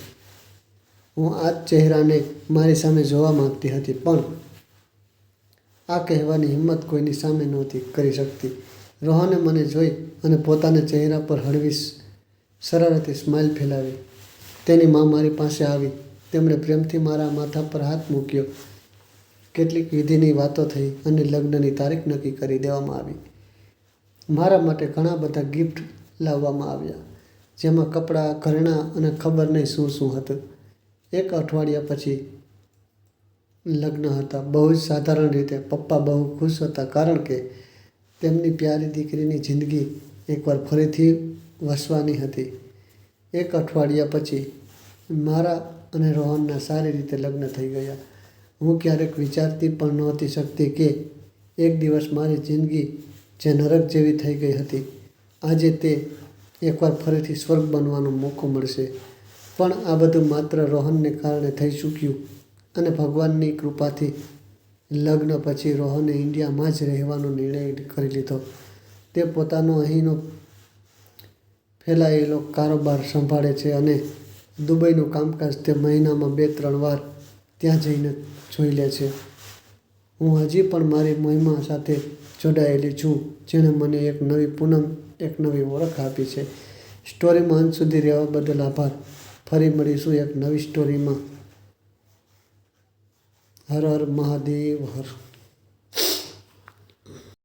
Speaker 1: હું આ જ ચહેરાને મારી સામે જોવા માંગતી હતી, પણ આ કહેવાની હિંમત કોઈની સામે નહોતી કરી શકતી. રોહને મને જોઈ અને પોતાના ચહેરા પર હળવી શરારતી સ્માઇલ ફેલાવી. તેની મા મારી પાસે આવી. તેમણે પ્રેમથી મારા માથા પર હાથ મૂક્યો. કેટલીક વિધિની વાતો થઈ અને લગ્નની તારીખ નક્કી કરી દેવામાં આવી. મારા માટે ઘણા બધા ગિફ્ટ લાવવામાં આવ્યા, જેમાં કપડાં, ઘરેણાં અને ખબર નહીં શું શું હતું. 1 અઠવાડિયા પછી લગ્ન હતા. બહુ જ સાધારણ રીતે. પપ્પા બહુ ખુશ હતા, કારણ કે તેમની પ્યારી દીકરીની જિંદગી એકવાર ફરીથી વસવાની હતી. 1 અઠવાડિયા પછી મારા અને રોહનના સારી રીતે લગ્ન થઈ ગયા. હું ક્યારેક વિચારતી પણ નહોતી શકતી કે એક દિવસ મારી જિંદગી જે નરક જેવી થઈ ગઈ હતી, આજે તે એકવાર ફરીથી સ્વર્ગ બનવાનો મોકો મળશે. પણ આ બધું માત્ર રોહનને કારણે થઈ ચૂક્યું અને ભગવાનની કૃપાથી લગ્ન પછી રોહને ઇન્ડિયામાં જ રહેવાનો નિર્ણય કરી લીધો. તે પોતાનો અહીંનો ફેલાયેલો કારોબાર સંભાળે છે અને દુબઈનું કામકાજ તે મહિનામાં 2-3 વાર ત્યાં જઈને જોઈ લે છે. હું હજી પણ મારી મહિમા સાથે જોડાયેલી છું, જેણે મને એક નવી પૂનમ, એક નવી ઓળખ આપી છે. સ્ટોરીમાં અંત સુધી રહેવા બદલ આભાર. ફરી મળીશું એક નવી સ્ટોરીમાં. હર હર મહાદેવ હર.